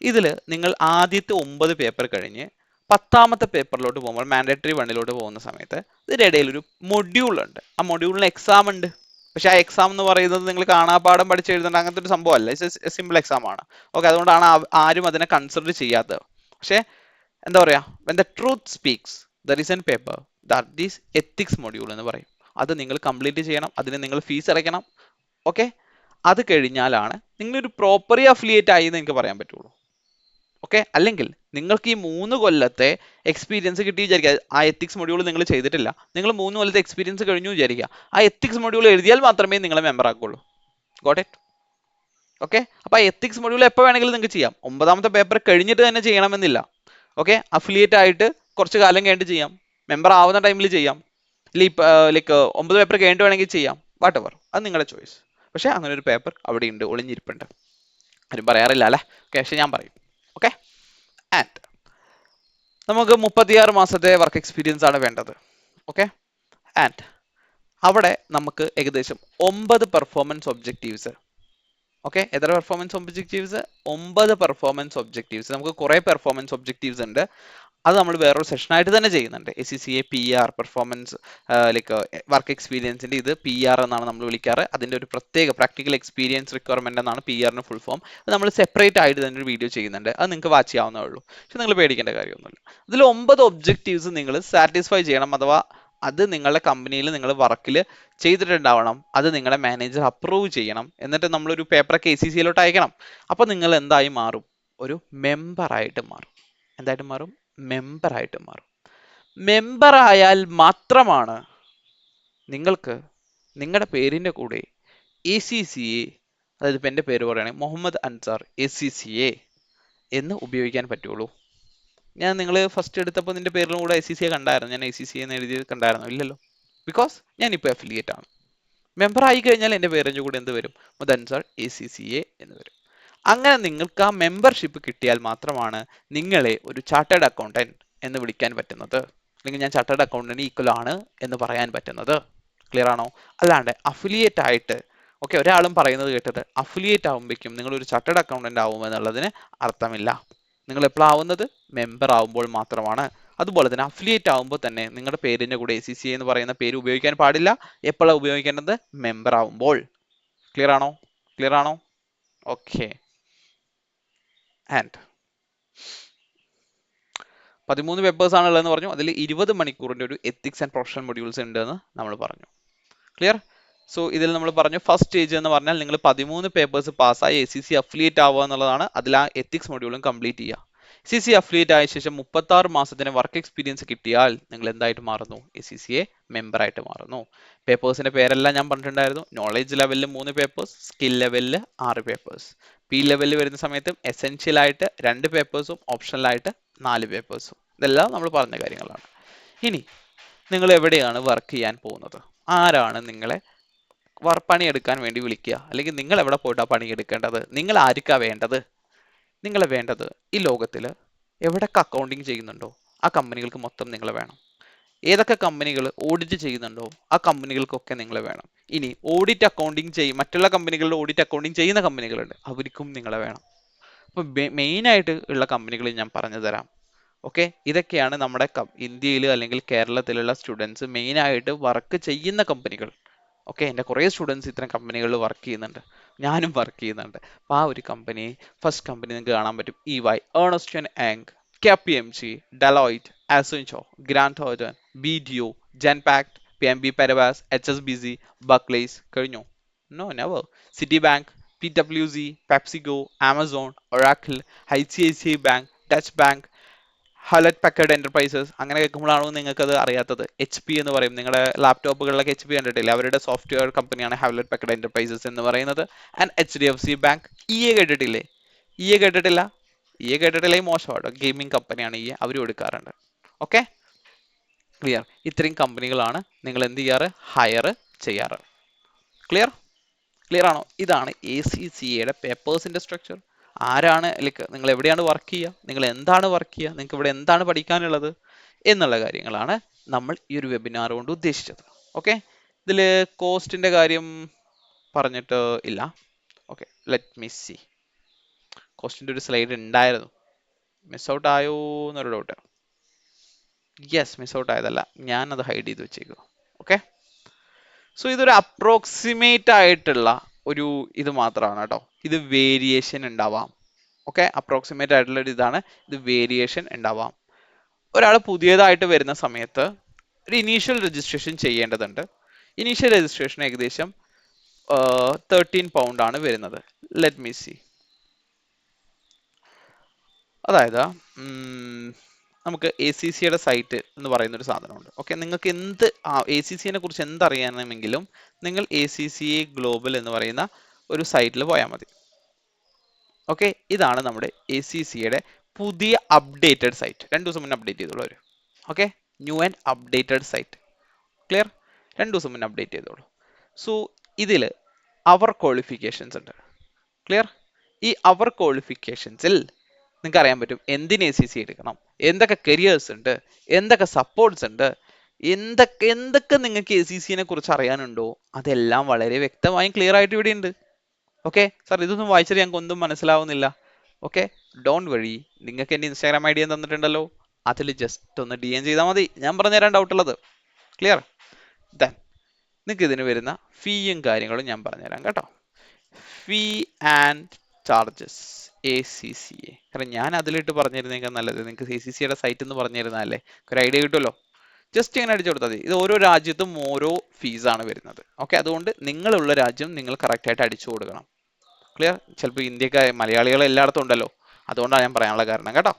ഇതിൽ നിങ്ങൾ ആദ്യത്തെ 9 പേപ്പർ കഴിഞ്ഞ് 10ാമത്തെ പേപ്പറിലോട്ട് പോകുമ്പോൾ, മാൻഡേറ്ററി വണ്ണിലോട്ട് പോകുന്ന സമയത്ത് ഇതിന്റെ ഇടയിൽ ഒരു മൊഡ്യൂൾ ഉണ്ട്. ആ മൊഡ്യൂളിന് എക്സാം ഉണ്ട്. പക്ഷെ ആ എക്സാം എന്ന് പറയുന്നത് നിങ്ങൾ കാണാപ്പാഠം പഠിച്ച് എഴുതേണ്ട അങ്ങനത്തെ ഒരു സംഭവമല്ല. സിമ്പിൾ എക്സാം ആണ്. ഓക്കെ, അതുകൊണ്ടാണ് ആരും അതിനെ കൺസിഡർ ചെയ്യാത്തത്. പക്ഷെ എന്താ പറയാ, when the truth speaks, the recent paper, that is ethics module എന്ന് പറയും. അത് നിങ്ങൾ കംപ്ലീറ്റ് ചെയ്യണം. അതിന് നിങ്ങൾ ഫീസ് അടയ്ക്കണം. ഓക്കെ, അത് കഴിഞ്ഞാലാണ് നിങ്ങളൊരു പ്രോപ്പർലി അഫിലിയേറ്റ് ആയി എന്ന് എനിക്ക് പറയാൻ പറ്റുള്ളൂ. ഓക്കെ, അല്ലെങ്കിൽ നിങ്ങൾക്ക് ഈ 3 കൊല്ലത്തെ എക്സ്പീരിയൻസ് കിട്ടി വിചാരിക്കുക. ആ എത്തിക്സ് മൊഡ്യൂൾ നിങ്ങൾ ചെയ്തിട്ടില്ല, നിങ്ങൾ 3 കൊല്ലത്തെ എക്സ്പീരിയൻസ് കഴിഞ്ഞു വിചാരിക്കുക. ആ എത്തിക്സ് മൊഡ്യൂൾ എഴുതിയാൽ മാത്രമേ നിങ്ങളെ മെമ്പർ ആക്കുള്ളൂ. Got it? ഓക്കെ, അപ്പൊ ആ എത്തിക്സ് മൊഡ്യൂൾ എപ്പോൾ വേണമെങ്കിലും നിങ്ങൾക്ക് ചെയ്യാം. 9ാമത്തെ പേപ്പർ കഴിഞ്ഞിട്ട് തന്നെ ചെയ്യണമെന്നില്ല. ഓക്കെ, അഫിലിയേറ്റ് ആയിട്ട് കുറച്ച് കാലം കഴിഞ്ഞിട്ട് ചെയ്യാം, മെമ്പർ ആവുന്ന ടൈമിൽ ചെയ്യാം, ലൈക്ക് 9 പേപ്പർ കഴിഞ്ഞിട്ട് വേണമെങ്കിൽ ചെയ്യാം. വാട്ട് എവർ, അത് നിങ്ങളുടെ ചോയ്സ്. പക്ഷെ അങ്ങനെ ഒരു പേപ്പർ അവിടെ ഉണ്ട്, ഒളിഞ്ഞിരിപ്പുണ്ട്. ആരും പറയാറില്ല അല്ലേ? ഓക്കെ, പക്ഷെ ഞാൻ പറയും. ഓക്കെ, ആൻഡ് നമുക്ക് 36 മാസത്തെ വർക്ക് എക്സ്പീരിയൻസ് ആണ് വേണ്ടത്. ഓക്കെ, ആൻഡ് അവിടെ നമുക്ക് ഏകദേശം 9 പെർഫോമൻസ് ഒബ്ജക്റ്റീവ്സ്. ഓക്കെ, എത്ര പെർഫോമൻസ് ഒബ്ജക്റ്റീവ്സ്? 9 performance objectives. നമുക്ക് കുറെ പെർഫോമൻസ് ഒബ്ജക്റ്റീവ്സ് ഉണ്ട്. അത് നമ്മൾ വേറൊരു സെഷനായിട്ട് തന്നെ ചെയ്യുന്നുണ്ട്. SCCA PR performance like work എക്സ്പീരിയൻസിന്റെ ഇത് PR എന്നാണ് നമ്മൾ വിളിക്കാറ്. അതിന്റെ ഒരു പ്രത്യേക പ്രാക്ടിക്കൽ എക്സ്പീരിയൻസ് റിക്വയർമെന്റ് എന്നാണ് PR ഫുൾ ഫോം. അത് നമ്മൾ സെപ്പറേറ്റ് ആയിട്ട് തന്നെ ഒരു വീഡിയോ ചെയ്യുന്നുണ്ട്. അത് നിങ്ങൾക്ക് വാച്ച് ചെയ്യാവുന്നേ ഉള്ളൂ. പക്ഷെ നിങ്ങൾ പേടിക്കേണ്ട കാര്യമൊന്നുമില്ല. ഇതിൽ 9 ഒബ്ജക്റ്റീവ്സ് നിങ്ങൾ സാറ്റിസ്ഫൈ ചെയ്യണം, അഥവാ അത് നിങ്ങളുടെ കമ്പനിയിൽ നിങ്ങൾ വർക്കിൽ ചെയ്തിട്ടുണ്ടാവണം. അത് നിങ്ങളുടെ മാനേജർ അപ്രൂവ് ചെയ്യണം. എന്നിട്ട് നമ്മളൊരു പേപ്പറൊക്കെ SCCAയിലോട്ട് അയക്കണം. അപ്പൊ നിങ്ങൾ എന്തായി മാറും? ഒരു മെമ്പർ ആയിട്ട് മാറും. എന്തായിട്ട് മാറും? മെമ്പർ ആയിട്ട് മാറും. മെമ്പർ ആയാൽ മാത്രമാണ് നിങ്ങൾക്ക് നിങ്ങളുടെ പേരിന്റെ കൂടെ ACCA, അതായത് ഇപ്പം എൻ്റെ പേര് പറയുകയാണെങ്കിൽ മുഹമ്മദ് അൻസാർ SCCA എന്ന് ഉപയോഗിക്കാൻ പറ്റുള്ളൂ. ഞാൻ നിങ്ങൾ ഫസ്റ്റ് എടുത്തപ്പോൾ നിന്റെ പേരിലും കൂടെ SCCA കണ്ടായിരുന്നു, ഞാൻ ACCA എന്ന് എഴുതി കണ്ടായിരുന്നു? ഇല്ലല്ലോ, ബിക്കോസ് ഞാനിപ്പോൾ അഫിലിയേറ്റ് ആണ്. മെമ്പർ ആയി കഴിഞ്ഞാൽ എൻ്റെ പേരിൻ്റെ കൂടെ എന്ത് വരും? മുഹമ്മദ് അൻസാർ ACCA എന്ന് വരും. അങ്ങനെ നിങ്ങൾക്ക് ആ മെമ്പർഷിപ്പ് കിട്ടിയാൽ മാത്രമാണ് നിങ്ങളെ ഒരു ചാർട്ടേഡ് അക്കൗണ്ടന്റ് എന്ന് വിളിക്കാൻ പറ്റുന്നത്, അല്ലെങ്കിൽ ഞാൻ ചാർട്ടേഡ് അക്കൗണ്ടന്റ് ഈക്വൽ ആണ് എന്ന് പറയാൻ പറ്റുന്നത്. ക്ലിയർ ആണോ? അല്ലാണ്ട് അഫിലിയേറ്റ് ആയിട്ട് ഓക്കെ ഒരാളും പറയുന്നത് കേട്ടിട്ട് അഫിലിയേറ്റ് ആവുമ്പോഴേക്കും നിങ്ങൾ ഒരു ചാർട്ടേഡ് അക്കൗണ്ടന്റ് ആവും എന്നുള്ളതിന് അർത്ഥമില്ല. നിങ്ങൾ എപ്പോഴാവുന്നത്? മെമ്പർ ആവുമ്പോൾ മാത്രമാണ്. അതുപോലെ തന്നെ അഫിലിയേറ്റ് ആവുമ്പോൾ തന്നെ നിങ്ങളുടെ പേരിന്റെ കൂടെ ACCA എന്ന് പറയുന്ന പേര് ഉപയോഗിക്കാൻ പാടില്ല. എപ്പോഴാണ് ഉപയോഗിക്കേണ്ടത്? മെമ്പർ ആവുമ്പോൾ. ക്ലിയർ ആണോ? ക്ലിയർ ആണോ? ഓക്കെ, ആൻഡ് 13 പേപ്പേഴ്സ് ആണ് ഉള്ളതെന്ന് പറഞ്ഞു. അതിൽ 20 മണിക്കൂറിന്റെ ഒരു എത്തിക്സ് ആൻഡ് പ്രൊഫഷണൽ മൊഡ്യൂൾസ് ഉണ്ട് എന്ന് നമ്മൾ പറഞ്ഞു. ക്ലിയർ? സോ ഇതിൽ നമ്മൾ പറഞ്ഞു ഫസ്റ്റ് സ്റ്റേജ് എന്ന് പറഞ്ഞാൽ നിങ്ങൾ 13 പേപ്പേഴ്സ് പാസ്സായി SCCA അഫിലിയേറ്റ് ആവുക എന്നുള്ളതാണ്. അതിൽ ആ എത്തിക്സ് മൊഡ്യൂളും കംപ്ലീറ്റ് ചെയ്യുക. SCCA അഫിലിയേറ്റ് ആയ ശേഷം 36 മാസത്തിന് വർക്ക് എക്സ്പീരിയൻസ് കിട്ടിയാൽ നിങ്ങൾ എന്തായിട്ട് മാറുന്നു? SCCA മെമ്പർ ആയിട്ട് മാറുന്നു. പേപ്പേഴ്സിന്റെ പേരെല്ലാം ഞാൻ പറഞ്ഞിട്ടുണ്ടായിരുന്നു. നോളേജ് ലെവലിൽ 3 പേപ്പേഴ്സ്, സ്കിൽ ലെവലിൽ 6 പേപ്പേഴ്സ്, P ലെവലിൽ വരുന്ന സമയത്തും എസെൻഷ്യൽ ആയിട്ട് 2 പേപ്പേഴ്സും ഓപ്ഷണൽ ആയിട്ട് 4 പേപ്പേഴ്സും. ഇതെല്ലാം നമ്മൾ പറഞ്ഞ കാര്യങ്ങളാണ്. ഇനി നിങ്ങൾ എവിടെയാണ് വർക്ക് ചെയ്യാൻ പോകുന്നത്? ആരാണ് നിങ്ങളെ പണിയെടുക്കാൻ വേണ്ടി വിളിക്കുക? അല്ലെങ്കിൽ നിങ്ങൾ എവിടെ പോയിട്ടാ പണിയെടുക്കേണ്ടത്? നിങ്ങൾ ആർക്കാ വേണ്ടത്? നിങ്ങളെ വേണ്ടത് ഈ ലോകത്തിൽ എവിടൊക്കെ അക്കൗണ്ടിങ് ചെയ്യുന്നുണ്ടോ ആ കമ്പനികൾക്ക് മൊത്തം നിങ്ങളെ വേണം. ഏതൊക്കെ കമ്പനികൾ ഓഡിറ്റ് ചെയ്യുന്നുണ്ടോ ആ കമ്പനികൾക്കൊക്കെ നിങ്ങളെ വേണം. ഇനി ഓഡിറ്റ് അക്കൗണ്ടിങ് ചെയ്യും മറ്റുള്ള കമ്പനികളുടെ ഓഡിറ്റ് അക്കൗണ്ടിങ് ചെയ്യുന്ന കമ്പനികളുണ്ട്, അവർക്കും നിങ്ങളെ വേണം. അപ്പൊ മെയിൻ ആയിട്ട് ഉള്ള കമ്പനികൾ ഞാൻ പറഞ്ഞു തരാം. ഓക്കെ, ഇതൊക്കെയാണ് നമ്മുടെ ഇന്ത്യയിൽ അല്ലെങ്കിൽ കേരളത്തിലുള്ള സ്റ്റുഡൻസ് മെയിൻ ആയിട്ട് വർക്ക് ചെയ്യുന്ന കമ്പനികൾ. ഓക്കെ, എൻ്റെ കുറേ സ്റ്റുഡൻസ് ഇത്തരം കമ്പനികളിൽ വർക്ക് ചെയ്യുന്നുണ്ട്, ഞാനും വർക്ക് ചെയ്യുന്നുണ്ട്. അപ്പോൾ ആ ഒരു കമ്പനി, ഫസ്റ്റ് കമ്പനി നിങ്ങൾക്ക് കാണാൻ പറ്റും EY, Ernst and Young, KPMG, Deloitte, Accenture, Grant തോട്ടൻ, BDO, Genpact, PNB Paribas, HSBC, Barclays. കഴിഞ്ഞു? No, never. Citibank, PwC, PepsiCo, Amazon, Oracle, ICICI Bank, Deutsche Bank, Hewlett Packard Enterprises. അങ്ങനെ കേൾക്കുമ്പോഴാണോ നിങ്ങൾക്ക് അത് അറിയാത്തത്? HP എന്ന് പറയും. നിങ്ങളുടെ ലാപ്ടോപ്പുകളിലൊക്കെ HP കണ്ടിട്ടില്ലേ? അവരുടെ സോഫ്റ്റ്വെയർ കമ്പനിയാണ് ഹവലറ്റ് പക്കർഡ് എന്റർപ്രൈസസ് എന്ന് പറയുന്നത്. And HDFC bank. EA കേട്ടിട്ടില്ലേ? EA കേട്ടിട്ടില്ല? EA കേട്ടിട്ടില്ലേ? മോശമാട്ടോ, ഗെയിമിംഗ് കമ്പനിയാണ് EA, അവരും എടുക്കാറുണ്ട്. Okay, clear? ഇത്രയും കമ്പനികളാണ് നിങ്ങൾ എന്ത് ചെയ്യാറ്? ഹയർ ചെയ്യാറ്. ക്ലിയർ? ക്ലിയർ ആണോ? ഇതാണ് ACCAയുടെ പേപ്പേഴ്സിന്റെ സ്ട്രക്ചർ. ആരാണ് ലൈക്ക് നിങ്ങൾ എവിടെയാണ് വർക്ക് ചെയ്യുക, നിങ്ങൾ എന്താണ് വർക്ക് ചെയ്യുക, നിങ്ങൾക്ക് ഇവിടെ എന്താണ് പഠിക്കാനുള്ളത് എന്നുള്ള കാര്യങ്ങളാണ് നമ്മൾ ഈ ഒരു വെബിനാർ കൊണ്ട് ഉദ്ദേശിച്ചത്. ഓക്കെ, ഇതിൽ കോസ്റ്റിന്റെ കാര്യം പറഞ്ഞിട്ട് ഇല്ല. Okay, let me see. കോസ്റ്റിന്റെ ഒരു സ്ലൈഡ് ഉണ്ടായിരുന്നു, മിസ് ഔട്ട് ആയോ എന്നൊരു ഡൗട്ട്. യെസ്, മിസ് ഔട്ട് ആയതല്ല, ഞാൻ അത് ഹൈഡ് ചെയ്ത് വെച്ചേക്കുക. ഓക്കെ, സോ ഇതൊരു അപ്രോക്സിമേറ്റ് ആയിട്ടുള്ള ഒരു ഇത് മാത്രമാണ് കേട്ടോ. ഇത് വേരിയേഷൻ ഉണ്ടാവാം. ഓക്കെ, അപ്രോക്സിമേറ്റ് ആയിട്ടുള്ള ഒരു ഇതാണ്, ഇത് വേരിയേഷൻ ഉണ്ടാവാം. ഒരാൾ പുതിയതായിട്ട് വരുന്ന സമയത്ത് ഒരു ഇനീഷ്യൽ രജിസ്ട്രേഷൻ ചെയ്യേണ്ടതുണ്ട്. ഇനീഷ്യൽ രജിസ്ട്രേഷൻ ഏകദേശം 13 പൗണ്ട് ആണ് വരുന്നത്. Let me C. അതായത് നമുക്ക് എ സി സിയുടെ സൈറ്റ് എന്ന് പറയുന്ന ഒരു സാധനമുണ്ട്. ഓക്കെ, നിങ്ങൾക്ക് എന്ത് എ സി സിനെ കുറിച്ച് എന്തറിയാമെങ്കിലും നിങ്ങൾ A C C A global എന്ന് പറയുന്ന ഒരു സൈറ്റിൽ പോയാൽ മതി. ഓക്കെ, ഇതാണ് നമ്മുടെ എ സി സിയുടെ പുതിയ അപ്ഡേറ്റഡ് സൈറ്റ്. 2 ദിവസം മുന്നേ അപ്ഡേറ്റ് ചെയ്തോളൂ അവർ. Okay, new and updated site. Clear? 2 ദിവസം മുന്നേ അപ്ഡേറ്റ് ചെയ്തോളൂ. സോ ഇതിൽ അവർ ക്വാളിഫിക്കേഷൻസ് ഉണ്ട്. ക്ലിയർ? ഈ അവർ ക്വാളിഫിക്കേഷൻസിൽ നിങ്ങൾക്ക് അറിയാൻ പറ്റും എന്തിന് എ സി സി എടുക്കണം, എന്തൊക്കെ കരിയേഴ്സ് ഉണ്ട്, എന്തൊക്കെ സപ്പോർട്ട്സ് ഉണ്ട്, എന്തൊക്കെ നിങ്ങൾക്ക് എ സി സിനെ കുറിച്ച് അറിയാനുണ്ടോ അതെല്ലാം വളരെ വ്യക്തമായും ക്ലിയർ ആയിട്ട് ഇവിടെ ഉണ്ട്. ഓക്കെ സാർ, ഇതൊന്നും വായിച്ചിട്ട് ഞങ്ങൾക്ക് ഒന്നും മനസ്സിലാവുന്നില്ല. ഓക്കെ, ഡോണ്ട് വഴി, നിങ്ങൾക്ക് എൻ്റെ ഇൻസ്റ്റാഗ്രാം ഐ ഡി തന്നിട്ടുണ്ടല്ലോ, അതിൽ ജസ്റ്റ് ഒന്ന് DM ചെയ്താൽ മതി, ഞാൻ പറഞ്ഞുതരാൻ ഡൗട്ട് ഉള്ളത്. ക്ലിയർ? ദെൻ നിങ്ങൾക്ക് ഇതിന് വരുന്ന ഫീയും കാര്യങ്ങളും ഞാൻ പറഞ്ഞുതരാം കേട്ടോ. ഫീ and charges A C C A. കാരണം ഞാൻ അതിലിട്ട് പറഞ്ഞിരുന്നേക്കാൾ നല്ലത് നിങ്ങൾക്ക് എ സി സിയുടെ സൈറ്റ് എന്ന് പറഞ്ഞിരുന്നാലേ ഒരു ഐഡിയ കിട്ടുമല്ലോ. ജസ്റ്റ് ഇങ്ങനെ അടിച്ചു കൊടുത്താൽ മതി. ഇത് ഓരോ രാജ്യത്തും ഓരോ ഫീസാണ് വരുന്നത്. ഓക്കെ, അതുകൊണ്ട് നിങ്ങളുള്ള രാജ്യം നിങ്ങൾ കറക്റ്റായിട്ട് അടിച്ചു കൊടുക്കണം. ക്ലിയർ? ചിലപ്പോൾ ഇന്ത്യക്കാർ മലയാളികൾ എല്ലായിടത്തും ഉണ്ടല്ലോ, അതുകൊണ്ടാണ് ഞാൻ പറയാനുള്ള കാരണം കേട്ടോ.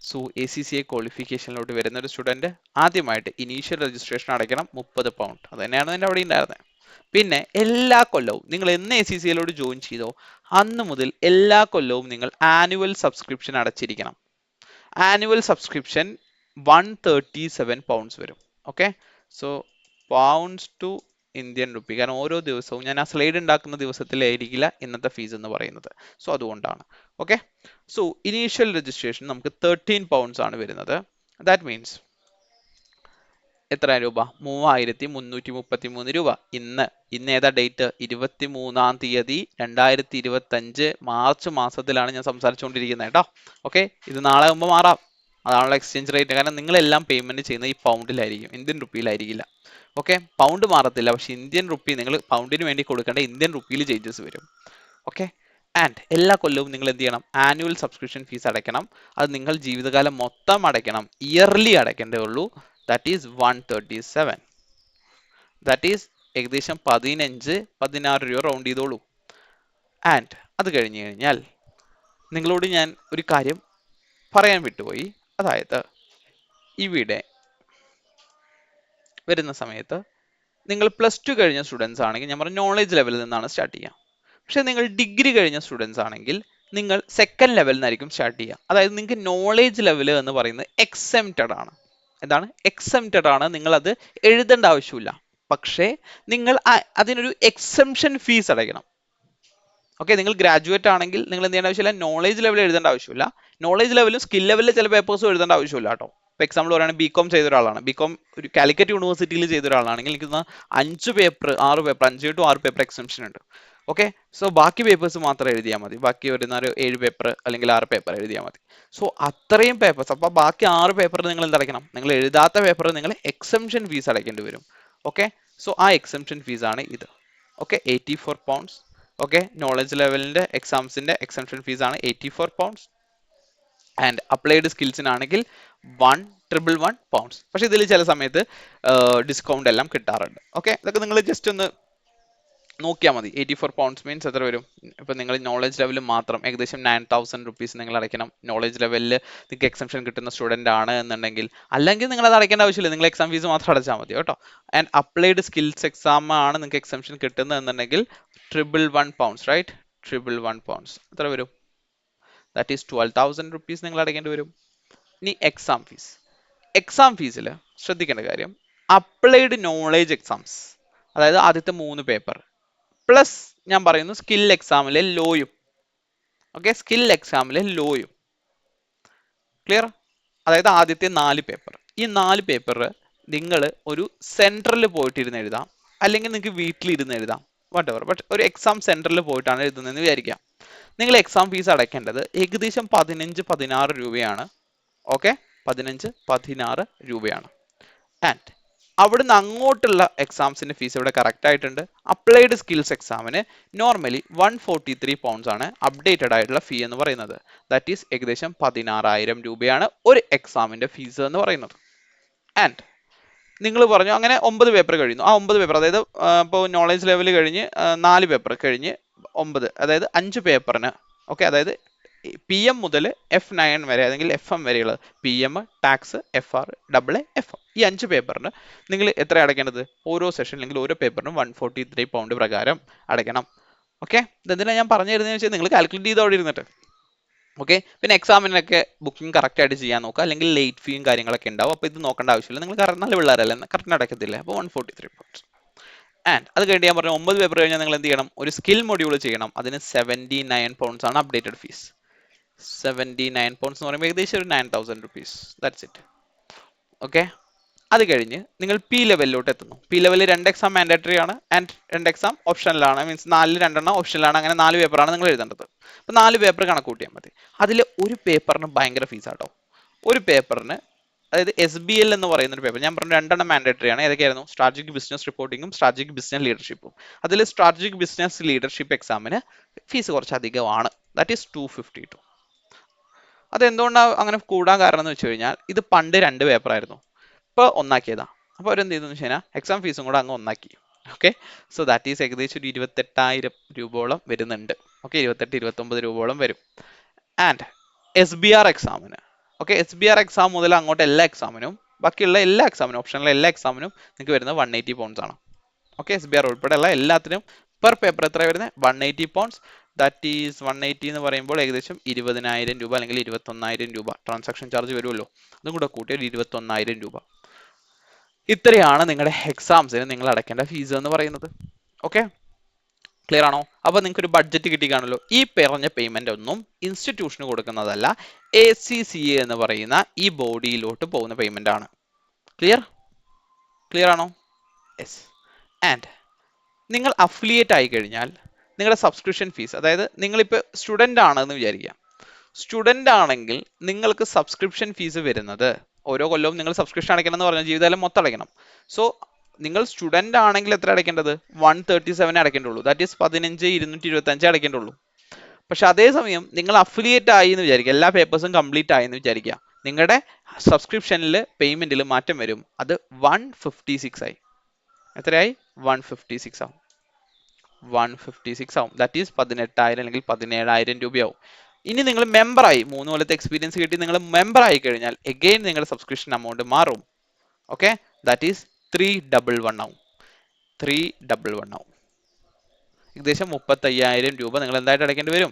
So A C C A ക്വാളിഫിക്കേഷനിലോട്ട് വരുന്ന ഒരു സ്റ്റുഡൻറ്റ് ആദ്യമായിട്ട് ഇനീഷ്യൽ രജിസ്ട്രേഷൻ അടയ്ക്കണം 30 പൗണ്ട്. അത് തന്നെയാണ് എൻ്റെ അവിടെ ഉണ്ടായിരുന്നത്. പിന്നെ എല്ലാ കൊല്ലവും നിങ്ങൾ എന്ന് എ സി സി എയിലോട്ട് ജോയിൻ ചെയ്തോ അന്ന് മുതൽ എല്ലാ കൊല്ലവും നിങ്ങൾ ആനുവൽ സബ്സ്ക്രിപ്ഷൻ അടച്ചിരിക്കണം. ആനുവൽ സബ്സ്ക്രിപ്ഷൻ 137 പൗണ്ട്സ് വരും. Okay, so pounds to Indian rupee. കാരണം ഓരോ ദിവസവും ഞാൻ ആ സ്ലൈഡ് ഉണ്ടാക്കുന്ന ദിവസത്തിലായിരിക്കില്ല ഇന്നത്തെ ഫീസ് എന്ന് പറയുന്നത്. സോ അതുകൊണ്ടാണ്. ഓക്കെ, സോ ഇനീഷ്യൽ രജിസ്ട്രേഷൻ നമുക്ക് 13 പൗണ്ട്സ് ആണ് വരുന്നത്. ദാറ്റ് മീൻസ് എത്ര രൂപ? 3333 രൂപ. ഇന്ന് ഏതാ ഡേറ്റ്? 23-ാം തീയതി 2025 മാർച്ച് മാസത്തിലാണ് ഞാൻ സംസാരിച്ചുകൊണ്ടിരിക്കുന്നത് കേട്ടോ. ഓക്കെ, ഇത് നാളെ ആകുമ്പോൾ മാറാം, അതാണല്ലോ എക്സ്ചേഞ്ച് റേറ്റ്. കാരണം നിങ്ങളെല്ലാം പേയ്മെന്റ് ചെയ്യുന്നത് ഈ പൗണ്ടിലായിരിക്കും, ഇന്ത്യൻ റുപ്പിയിലായിരിക്കില്ല. ഓക്കെ, പൗണ്ട് മാറത്തില്ല, പക്ഷെ ഇന്ത്യൻ റുപ്പി നിങ്ങൾ പൗണ്ടിന് വേണ്ടി കൊടുക്കേണ്ട ഇന്ത്യൻ റുപ്പിയിൽ ചേഞ്ചസ് വരും. ഓക്കെ, ആൻഡ് എല്ലാ കൊല്ലവും നിങ്ങൾ എന്ത് ചെയ്യണം? ആനുവൽ സബ്സ്ക്രിപ്ഷൻ ഫീസ് അടയ്ക്കണം. അത് നിങ്ങൾ ജീവിതകാലം മൊത്തം അടയ്ക്കണം, ഇയർലി അടയ്ക്കേണ്ടേ ഉള്ളൂ. That is 137. ദാറ്റ് ഈസ് ഏകദേശം 15-16 രൂപ റൗണ്ട് ചെയ്തോളൂ. ആൻഡ് അത് കഴിഞ്ഞ് കഴിഞ്ഞാൽ നിങ്ങളോട് ഞാൻ ഒരു കാര്യം പറയാൻ വിട്ടുപോയി. അതായത് ഇവിടെ വരുന്ന സമയത്ത് നിങ്ങൾ +2 കഴിഞ്ഞ സ്റ്റുഡൻസ് ആണെങ്കിൽ ഞാൻ പറഞ്ഞ നോളേജ് ലെവലിൽ നിന്നാണ് സ്റ്റാർട്ട് ചെയ്യുക. പക്ഷെ നിങ്ങൾ ഡിഗ്രി കഴിഞ്ഞ സ്റ്റുഡൻസ് ആണെങ്കിൽ നിങ്ങൾ സെക്കൻഡ് ലെവലിൽ നിന്നായിരിക്കും സ്റ്റാർട്ട് ചെയ്യുക. അതായത് നിങ്ങൾക്ക് നോളേജ് ലെവൽ എന്ന് പറയുന്നത് എക്സെംപ്റ്റഡ് ആണ്. എന്താണ്? എക്സെംപ്റ്റഡ് ആണ്. നിങ്ങൾ അത് എഴുതേണ്ട ആവശ്യമില്ല. പക്ഷേ നിങ്ങൾ അതിനൊരു എക്സെംഷൻ ഫീസ് അടയ്ക്കണം. ഓക്കെ, നിങ്ങൾ ഗ്രാജുവേറ്റ് ആണെങ്കിൽ നിങ്ങൾ എന്ത് ചെയ്യേണ്ട ആവശ്യമില്ല, നോളേജ് ലെവൽ എഴുതേണ്ട ആവശ്യമില്ല. നോളേജ് ലെവലും സ്കിൽ ലെവലിൽ ചില പേപ്പേഴ്സും എഴുതേണ്ട ആവശ്യമില്ല കേട്ടോ. ഇപ്പോൾ എക്സാമ്പിൾ പറയുകയാണെങ്കിൽ ബികോം ചെയ്ത ഒരാളാണ്, ബികോം ഒരു കാലിക്കറ്റ് യൂണിവേഴ്സിറ്റിയിൽ ചെയ്ത ഒരാളാണെങ്കിൽ എനിക്ക് 5 paper 6 paper 5 to 6 paper exemption ഉണ്ട്. ഓക്കെ, സോ ബാക്കി പേപ്പേഴ്സ് മാത്രം എഴുതിയാൽ മതി. ബാക്കി വരുന്ന ഒരു 7 പേപ്പർ അല്ലെങ്കിൽ 6 പേപ്പർ എഴുതിയാൽ മതി. സോ അത്രയും പേപ്പേഴ്സ്. അപ്പോൾ ബാക്കി 6 പേപ്പർ നിങ്ങൾ എന്തടയ്ക്കണം? നിങ്ങൾ എഴുതാത്ത പേപ്പർ നിങ്ങൾ എക്സംഷൻ ഫീസ് അടയ്ക്കേണ്ടി വരും. ഓക്കെ, സോ ആ എക്സംഷൻ ഫീസ് ആണ് ഇത്. Okay, 84 pounds. ഓക്കെ, നോളജ് ലെവലിന്റെ എക്സാംസിന്റെ എക്സംഷൻ ഫീസ് ആണ് 84 പൗണ്ട്സ്. ആൻഡ് അപ്ലൈഡ് സ്കിൽസിനാണെങ്കിൽ 111 പൗണ്ട്സ്. പക്ഷെ ഇതിൽ ചില സമയത്ത് ഡിസ്കൗണ്ട് എല്ലാം കിട്ടാറുണ്ട്. ഓക്കെ, ഇതൊക്കെ നിങ്ങൾ ജസ്റ്റ് ഒന്ന് നോക്കിയാൽ മതി. 84 പൗണ്ട്സ് മീൻസ് എത്ര വരും? ഇപ്പം നിങ്ങൾ നോളജ് ലെവലിൽ മാത്രം ഏകദേശം 9000 റുപ്പീസ് നിങ്ങൾ അടയ്ക്കണം. നോളജ് ലെവലിൽ നിങ്ങൾക്ക് എക്സംഷൻ കിട്ടുന്ന സ്റ്റുഡൻ്റ് ആണ് എന്നുണ്ടെങ്കിൽ. അല്ലെങ്കിൽ നിങ്ങൾ അത് അടയ്ക്കേണ്ട ആവശ്യമില്ല, നിങ്ങൾ എക്സാം ഫീസ് മാത്രം അടച്ചാൽ മതി കേട്ടോ. ആൻഡ് അപ്ലൈഡ് സ്കിൽസ് എക്സാം ആണ് നിങ്ങൾക്ക് എക്സംഷൻ കിട്ടുന്നത് എന്നുണ്ടെങ്കിൽ 111 പൗണ്ട്സ്, റൈറ്റ്? 111 പൗണ്ട്സ് എത്ര വരും? ദാറ്റ് ഈസ് 12,000 റുപ്പീസ് നിങ്ങൾ അടയ്ക്കേണ്ടി വരും. ഇനി എക്സാം ഫീസിൽ ശ്രദ്ധിക്കേണ്ട കാര്യം, അപ്ലൈഡ് നോളേജ് എക്സാംസ്, അതായത് ആദ്യത്തെ 3 പേപ്പർ പ്ലസ് ഞാൻ പറയുന്നു സ്കിൽ എക്സാമിലെ ലോയും. ഓക്കെ, സ്കിൽ എക്സാമിൽ ലോയും. ക്ലിയർ? അതായത് ആദ്യത്തെ 4 പേപ്പർ. ഈ 4 പേപ്പർ നിങ്ങൾ ഒരു സെന്ററിൽ പോയിട്ടിരുന്ന് എഴുതാം, അല്ലെങ്കിൽ നിങ്ങൾക്ക് വീട്ടിലിരുന്ന് എഴുതാം, വാട്ടെവർ. ബട്ട് ഒരു എക്സാം സെന്ററിൽ പോയിട്ടാണ് എഴുതുന്നതെന്ന് വിചാരിക്കാം. നിങ്ങൾ എക്സാം ഫീസ് അടയ്ക്കേണ്ടത് ഏകദേശം 15-16 രൂപയാണ്. ഓക്കെ, 15-16 രൂപയാണ്. ആൻഡ് അവിടുന്ന് അങ്ങോട്ടുള്ള എക്സാംസിന്റെ ഫീസ് ഇവിടെ കറക്റ്റ് ആയിട്ടുണ്ട്. അപ്ലൈഡ് സ്കിൽസ് എക്സാമിന് നോർമലി 143 പൗണ്ട്സ് ആണ് അപ്ഡേറ്റഡ് ആയിട്ടുള്ള ഫീ എന്ന് പറയുന്നത്. ദാറ്റ് ഈസ് ഏകദേശം 16,000 രൂപയാണ് ഒരു എക്സാമിന്റെ ഫീസ് എന്ന് പറയുന്നത്. ആൻഡ് നിങ്ങൾ പറഞ്ഞു അങ്ങനെ 9 പേപ്പർ കഴിയുന്നു. ആ 9 പേപ്പർ, അതായത് ഇപ്പോൾ നോളേജ് ലെവൽ കഴിഞ്ഞ് 4 പേപ്പർ കഴിഞ്ഞ് 9, അതായത് 5 പേപ്പറിന്, ഓക്കെ, അതായത് PM മുതൽ F9 വരെ അല്ലെങ്കിൽ FM വരെയുള്ള PM, tax, FR, AA, FM, ഈ 5 പേപ്പറിന് നിങ്ങൾ എത്ര അടയ്ക്കേണ്ടത്? ഓരോ സെഷൻ അല്ലെങ്കിൽ ഓരോ പേപ്പറിനും 143 പൗണ്ട് പ്രകാരം അടയ്ക്കണം. ഓക്കെ, ഇതെന്തിനാണ് ഞാൻ പറഞ്ഞു തരുന്നതെന്ന് വെച്ചാൽ നിങ്ങൾ കാൽക്കുലേറ്റ് ചെയ്ത് അവിടെ ഇരുന്നിട്ട്. ഓക്കെ, പിന്നെ എക്സാമിനൊക്കെ ബുക്കിംഗ് കറക്റ്റ് ആയിട്ട് ചെയ്യാൻ നോക്കുക, അല്ലെങ്കിൽ ലേറ്റ് ഫീയും കാര്യങ്ങളൊക്കെ ഉണ്ടാവും. അപ്പോൾ ഇത് നോക്കേണ്ട ആവശ്യമില്ല, നിങ്ങൾ നല്ല പിള്ളേരല്ല, കറക്റ്റ് അടയ്ക്കത്തില്ല. അപ്പോൾ 143 പൗണ്ട്സ്. ആൻഡ് അത് കഴിഞ്ഞ് ഞാൻ പറഞ്ഞു 9 പേപ്പർ കഴിഞ്ഞാൽ നിങ്ങൾ എന്ത് ചെയ്യണം? ഒരു സ്കിൽ മൊഡ്യൂൾ ചെയ്യണം. അതിന് 79 പൗണ്ട്സ് ആണ് അപ്ഡേറ്റഡ് ഫീസ്. 79 പൗണ്ട്സ് എന്ന് പറയുമ്പോൾ ഏകദേശം ഒരു 9,000 റുപ്പീസ്. That's it. ഓക്കെ, അത് കഴിഞ്ഞ് നിങ്ങൾ പി ലെവലിലോട്ട് എത്തുന്നു. പി ലെവലിൽ 2 എക്സാം മാൻഡേറ്ററി ആണ് ആൻഡ് 2 എക്സാം ഓപ്ഷനിലാണ്. മീൻസ് 4-ൽ 2 ഓപ്ഷനിലാണ്. അങ്ങനെ 4 പേപ്പറാണ് നിങ്ങൾ എഴുതേണ്ടത്. അപ്പോൾ 4 പേപ്പർ കണക്ക് കൂട്ടിയാൽ മതി. അതിൽ ഒരു പേപ്പറിന് ഭയങ്കര ഫീസാട്ടോ. ഒരു പേപ്പറിന്, അതായത് SBL എന്ന് പറയുന്ന ഒരു പേപ്പർ, ഞാൻ പറഞ്ഞു 2 മാൻഡേറ്ററി ആണ്. ഏതൊക്കെയായിരുന്നു? സ്ട്രാറ്റജിക് ബിസിനസ് റിപ്പോർട്ടിങ്ങും സ്ട്രാറ്റജിക് ബിസിനസ് ലീഡർഷിപ്പും. അതിൽ സ്ട്രാറ്റജിക് ബിസിനസ് ലീഡർഷിപ്പ് എക്സാമിന് ഫീസ് കുറച്ച് അധികമാണ്. That is 252. അതെന്തുകൊണ്ടാണ് അങ്ങനെ കൂടാൻ കാരണം എന്ന് വെച്ച് കഴിഞ്ഞാൽ ഇത് പണ്ട് 2 പേപ്പറായിരുന്നു, ഇപ്പോൾ ഒന്നാക്കിയതാ. അപ്പോൾ അവരെന്ത് ചെയ്തെന്ന് വെച്ച് കഴിഞ്ഞാൽ എക്സാം ഫീസും കൂടെ അങ്ങ് ഒന്നാക്കി. ഓക്കെ, സോ ദാറ്റ് ഈസ് ഏകദേശം ഒരു 28,000 രൂപയോളം വരുന്നുണ്ട്. ഓക്കെ, 28-29 രൂപയോളം വരും. ആൻഡ് SBR എക്സാമിന്, ഓക്കെ, SBR എക്സാം മുതൽ അങ്ങോട്ട് എല്ലാ എക്സാമിനും, ബാക്കിയുള്ള എല്ലാ എക്സാമിനും, ഓപ്ഷനിലെ എല്ലാ എക്സാമിനും നിങ്ങൾക്ക് വരുന്നത് 180 പൗണ്ട്സ് ആണ്. ഓക്കെ, SBR ഉൾപ്പെടെയുള്ള എല്ലാത്തിനും പെർ പേപ്പർ എത്ര വരുന്നത്? 180 പൗണ്ട്സ്. ദാറ്റ് ഈസ് 180 എന്ന് പറയുമ്പോൾ ഏകദേശം 20,000 രൂപ അല്ലെങ്കിൽ 21,000 രൂപ ട്രാൻസാക്ഷൻ ചാർജ് വരുമല്ലോ. അതും കൂടെ കൂട്ടിയാൽ 21,000 രൂപ. ഇത്രയാണ് നിങ്ങളുടെ എക്സാംസിന് നിങ്ങൾ അടയ്ക്കേണ്ട ഫീസ് എന്ന് പറയുന്നത്. ഓക്കെ, ക്ലിയർ ആണോ? അപ്പൊ നിങ്ങൾക്ക് ഒരു ബഡ്ജറ്റ് കിട്ടി കാണുമല്ലോ. ഈ പറഞ്ഞ പേയ്മെന്റ് ഒന്നും ഇൻസ്റ്റിറ്റ്യൂഷന് കൊടുക്കുന്നതല്ല, ACCA എന്ന് പറയുന്ന ഈ ബോഡിയിലോട്ട് പോകുന്ന പേയ്മെന്റ് ആണ്. ക്ലിയർ ആണോ? യെസ്. ആൻഡ് നിങ്ങൾ അഫിലിയേറ്റ് ആയി കഴിഞ്ഞാൽ നിങ്ങളുടെ സബ്സ്ക്രിപ്ഷൻ ഫീസ്, അതായത് നിങ്ങളിപ്പോൾ സ്റ്റുഡൻ്റ് ആണെന്ന് വിചാരിക്കുക. സ്റ്റുഡൻ്റ് ആണെങ്കിൽ നിങ്ങൾക്ക് സബ്സ്ക്രിപ്ഷൻ ഫീസ് വരുന്നത്, ഓരോ കൊല്ലവും നിങ്ങൾ സബ്സ്ക്രിപ്ഷൻ അടയ്ക്കണം എന്ന് പറഞ്ഞാൽ ജീവിതകാലം മൊത്തം അടയ്ക്കണം. സോ നിങ്ങൾ സ്റ്റുഡൻ്റ് ആണെങ്കിൽ എത്ര അടയ്ക്കേണ്ടത്? 137 അടയ്ക്കേണ്ടുള്ളൂ. That is 15,225 അടയ്ക്കേണ്ടുള്ളൂ. പക്ഷെ അതേസമയം നിങ്ങൾ അഫിലിയേറ്റ് ആയി എന്ന് വിചാരിക്കുക, എല്ലാ പേപ്പേഴ്സും കംപ്ലീറ്റ് ആയി എന്ന് വിചാരിക്കുക, നിങ്ങളുടെ സബ്സ്ക്രിപ്ഷനിൽ പേയ്മെന്റിൽ മാറ്റം വരും. അത് 156 ആയി. എത്രയായി? 156 ആവും. 156 ആവും. ദാറ്റ് ഈസ് 18,000 അല്ലെങ്കിൽ 17,000 രൂപയാവും. ഇനി നിങ്ങൾ മെമ്പറായി, 3 കൊല്ലത്തെ എക്സ്പീരിയൻസ് കിട്ടി നിങ്ങൾ മെമ്പർ ആയി കഴിഞ്ഞാൽ എഗെയിൻ നിങ്ങളുടെ സബ്സ്ക്രിപ്ഷൻ എമൗണ്ട് മാറും. ഓക്കെ, ദാറ്റ് ഈസ് 311 ആവും. 311 ആവും. ഏകദേശം 35,000 രൂപ നിങ്ങൾ എന്തായിട്ട് അടയ്ക്കേണ്ടി വരും?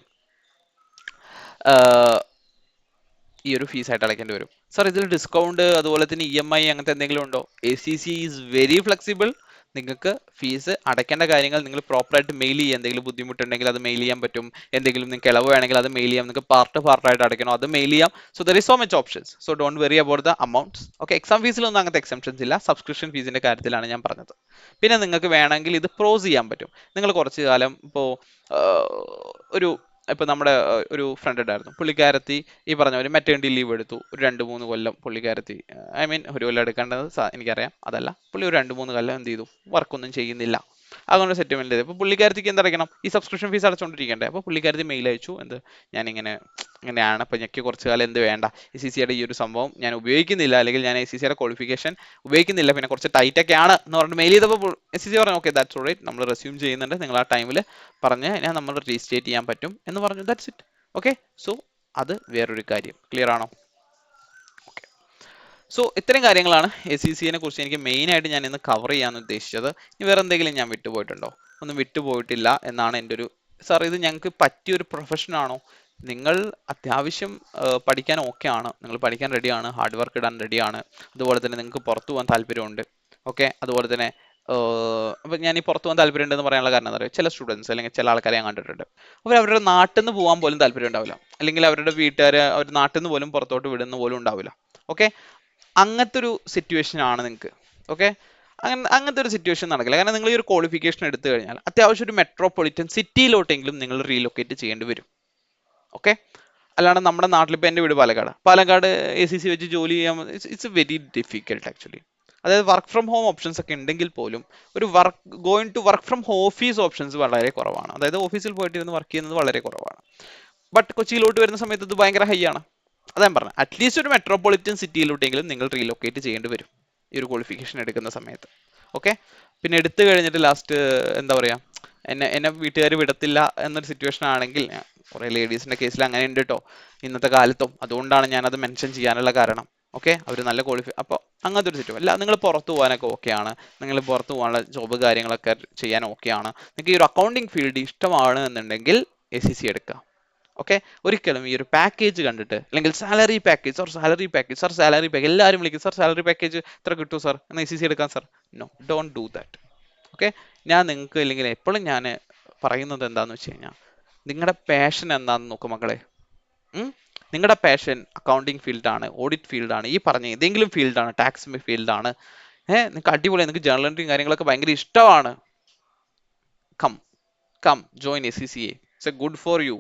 ഈ ഒരു ഫീസ് ആയിട്ട് അടയ്ക്കേണ്ടി വരും. സർ, ഇതിൽ ഡിസ്കൗണ്ട് അതുപോലെ തന്നെ EMI അങ്ങനത്തെ എന്തെങ്കിലും ഉണ്ടോ? ACC is very flexible. നിങ്ങൾക്ക് ഫീസ് അടയ്ക്കേണ്ട കാര്യങ്ങൾ നിങ്ങൾ പ്രോപ്പറായിട്ട് മെയിൽ ചെയ്യുക. എന്തെങ്കിലും ബുദ്ധിമുട്ടുണ്ടെങ്കിൽ അത് മെയിൽ ചെയ്യാൻ പറ്റും. എന്തെങ്കിലും നിങ്ങൾക്ക് ഇളവ് വേണമെങ്കിൽ അത് മെയിൽ ചെയ്യാം. നിങ്ങൾക്ക് പാർട്ടായിട്ട് അടയ്ക്കണോ അത് മെയിൽ ചെയ്യാം. So there is so much options. So don't worry about the amounts. Okay, exam ഫീസിലൊന്നും അങ്ങനത്തെ എക്സംഷൻസ് ഇല്ല. സബ്സ്ക്രിപ്ഷൻ ഫീസിന്റെ കാര്യത്തിലാണ് ഞാൻ പറഞ്ഞത്. പിന്നെ നിങ്ങൾക്ക് വേണമെങ്കിൽ ഇത് പ്രോസ് ചെയ്യാൻ പറ്റും. നിങ്ങൾ കുറച്ച് കാലം ഇപ്പോൾ ഒരു ഇപ്പൊ നമ്മുടെ ഒരു ഫ്രണ്ട് ഉണ്ടായിരുന്നു, പുള്ളിക്കാരത്തി ഈ പറഞ്ഞ ഒരു മെറ്റേണിറ്റി ലീവ് എടുത്തു. ഒരു 2-3 കൊല്ലം പുള്ളിക്കാരത്തി, ഐ മീൻ ഒരു കൊല്ലം എടുക്കേണ്ടത് എനിക്കറിയാം, അതല്ല, പുള്ളി ഒരു 2-3 കൊല്ലം എന്ത് ചെയ്തു? വർക്കൊന്നും ചെയ്യുന്നില്ല. അങ്ങനെ സെറ്റിൽമെന്റ് ചെയ്തു. അപ്പോൾ പുള്ളിക്കാരത്തിക്ക് എന്തടയ്ക്കണം? ഈ സബ്സ്ക്രിപ്ഷൻ ഫീസ് അടച്ചുകൊണ്ടിരിക്കണ്ടേ? അപ്പോൾ പുള്ളിക്കാരത്തി മെയിൽ അയച്ചു, എന്ത്, ഇങ്ങനെയാണ്, അപ്പോൾ എനിക്ക് കുറച്ച് കാലം എന്ത് വേണ്ട, ACCയുടെ ഈ ഒരു സംഭവം ഞാൻ ഉപയോഗിക്കുന്നില്ല, അല്ലെങ്കിൽ ഞാൻ ACCയുടെ ക്വാളിഫിക്കേഷൻ ഉപയോഗിക്കുന്നില്ല, പിന്നെ കുറച്ച് ടൈറ്റ് ഒക്കെ ആണ് എന്ന് പറഞ്ഞിട്ട് മെയിൽ ചെയ്തപ്പോൾ ACC പറഞ്ഞു ഓക്കെ ദാറ്റ്സ് ഓൾറൈറ്റ്, നമ്മൾ റെസ്യൂം ചെയ്യുന്നുണ്ട്, നിങ്ങൾ ആ ടൈമിൽ പറഞ്ഞ് ഞാൻ നമ്മൾ രജിസ്റ്റേറ്റ് ചെയ്യാൻ പറ്റും എന്ന് പറഞ്ഞു. That's it. ഓക്കെ, സോ അത് വേറൊരു കാര്യം. ക്ലിയർ ആണോ? ഓക്കെ, സോ ഇത്രയും കാര്യങ്ങളാണ് ACCയെ കുറിച്ച് എനിക്ക് മെയിൻ ആയിട്ട് ഞാൻ ഇന്ന് കവർ ചെയ്യാൻ ഉദ്ദേശിച്ചത്. ഇനി വേറെ എന്തെങ്കിലും ഞാൻ വിട്ടുപോയിട്ടുണ്ടോ? ഒന്നും വിട്ടുപോയിട്ടില്ല എന്നാണ് എൻ്റെ ഒരു, സാർ ഇത് ഞങ്ങൾക്ക് പറ്റിയൊരു പ്രൊഫഷനാണോ? നിങ്ങൾ അത്യാവശ്യം പഠിക്കാൻ ഓക്കെ ആണ്, നിങ്ങൾ പഠിക്കാൻ റെഡിയാണ്, ഹാർഡ് വർക്ക് ഇടാൻ റെഡിയാണ്, അതുപോലെ തന്നെ നിങ്ങൾക്ക് പുറത്തു പോകാൻ താല്പര്യമുണ്ട്. ഓക്കെ, അതുപോലെ തന്നെ അപ്പൊ ഞാൻ ഈ പുറത്തു പോകാൻ താല്പര്യം ഉണ്ടെന്ന് പറയാനുള്ള കാരണം എന്താ പറയുക, ചില സ്റ്റുഡൻസ് അല്ലെങ്കിൽ ചില ആൾക്കാരെ ഞാൻ കണ്ടിട്ടുണ്ട്, അവർ അവരുടെ നാട്ടിൽ നിന്ന് പോകാൻ പോലും താല്പര്യം ഉണ്ടാവില്ല, അല്ലെങ്കിൽ അവരുടെ വീട്ടുകാരെ അവർ നാട്ടിൽ നിന്ന് പോലും പുറത്തോട്ട് വിടുന്ന പോലും ഉണ്ടാവില്ല. ഓക്കെ, അങ്ങനത്തെ ഒരു സിറ്റുവേഷൻ ആണ് നിങ്ങൾക്ക്. ഓക്കെ, അങ്ങനത്തെ ഒരു സിറ്റുവേഷൻ നടക്കില്ല. കാരണം നിങ്ങൾ ഈ ഒരു ക്വാളിഫിക്കേഷൻ എടുത്തു കഴിഞ്ഞാൽ അത്യാവശ്യം ഒരു മെട്രോപൊളിറ്റൻ സിറ്റിയിലോട്ടെങ്കിലും നിങ്ങൾ റീലൊക്കേറ്റ് ചെയ്യേണ്ടി വരും. ഓക്കെ, അല്ലാണ്ട് നമ്മുടെ നാട്ടിൽ ഇപ്പോൾ എൻ്റെ വീട് പാലക്കാട് ACC വെച്ച് ജോലി ചെയ്യാൻ ഇറ്റ്സ് വെരി ഡിഫിക്കൽട്ട് ആക്ച്വലി. അതായത് വർക്ക് ഫ്രം ഹോം ഓപ്ഷൻസ് ഒക്കെ ഉണ്ടെങ്കിൽ പോലും ഒരു going to work from office options വളരെ കുറവാണ്. അതായത് ഓഫീസിൽ പോയിട്ട് ഇരുന്ന് വർക്ക് ചെയ്യുന്നത് വളരെ കുറവാണ്. ബട്ട് കൊച്ചിയിലോട്ട് വരുന്ന സമയത്ത് ഇത് ഭയങ്കര ഹൈ ആണ്. അതാ ഞാൻ പറഞ്ഞത്, അറ്റ്ലീസ്റ്റ് ഒരു മെട്രോപൊളിറ്റൻ സിറ്റിയിലോട്ടെങ്കിലും നിങ്ങൾ റീലൊക്കേറ്റ് ചെയ്യേണ്ടി വരും ഈ ഒരു ക്വാളിഫിക്കേഷൻ എടുക്കുന്ന സമയത്ത്. ഓക്കെ, പിന്നെ എടുത്തു കഴിഞ്ഞിട്ട് ലാസ്റ്റ് എന്താ പറയാ, എന്നെ വീട്ടുകാർ വിടത്തില്ല എന്നൊരു സിറ്റുവേഷൻ ആണെങ്കിൽ, കുറെ ലേഡീസിന്റെ കേസിൽ അങ്ങനെ ഉണ്ട് കേട്ടോ ഇന്നത്തെ കാലത്തും, അതുകൊണ്ടാണ് ഞാനത് മെൻഷൻ ചെയ്യാനുള്ള കാരണം. ഓക്കെ, അവർ നല്ല അപ്പോൾ അങ്ങനത്തെ ഒരു സിറ്റുവേഷൻ അല്ല, നിങ്ങൾ പുറത്ത് പോകാനൊക്കെ ഓക്കെയാണ്, നിങ്ങൾ പുറത്ത് പോകാനുള്ള ജോബ് കാര്യങ്ങളൊക്കെ ചെയ്യാൻ ഓക്കെയാണ്, നിങ്ങൾക്ക് ഈ ഒരു അക്കൗണ്ടിങ് ഫീൽഡ് ഇഷ്ടമാണ് എന്നുണ്ടെങ്കിൽ ACC എടുക്കുക. ഓക്കെ, ഒരിക്കലും ഈ ഒരു പാക്കേജ് കണ്ടിട്ട്, അല്ലെങ്കിൽ സാലറി പാക്കേജ് എല്ലാവരും വിളിക്കും, സാർ സാലറി പാക്കേജ് എത്ര കിട്ടും സാർ, എന്നാൽ ACC എടുക്കാം sir. No, don't do that. Okay, ഞാൻ നിങ്ങൾക്ക് അല്ലെങ്കിൽ എപ്പോഴും ഞാൻ പറയുന്നത് എന്താണെന്ന് വെച്ച് കഴിഞ്ഞാൽ, നിങ്ങളുടെ പാഷൻ എന്താണെന്ന് നോക്കും മക്കളെ. നിങ്ങളുടെ പാഷൻ അക്കൗണ്ടിങ് ഫീൽഡാണ്, ഓഡിറ്റ് ഫീൽഡാണ്, ഈ പറഞ്ഞ ഏതെങ്കിലും ഫീൽഡാണ്, ടാക്സ് ഫീൽഡാണ്, നിങ്ങൾക്ക് അടിപൊളി, നിങ്ങൾക്ക് ജേർണൽ എൻട്രിയും കാര്യങ്ങളൊക്കെ ഭയങ്കര ഇഷ്ടമാണ്, come come join ACCA, it's a good for you.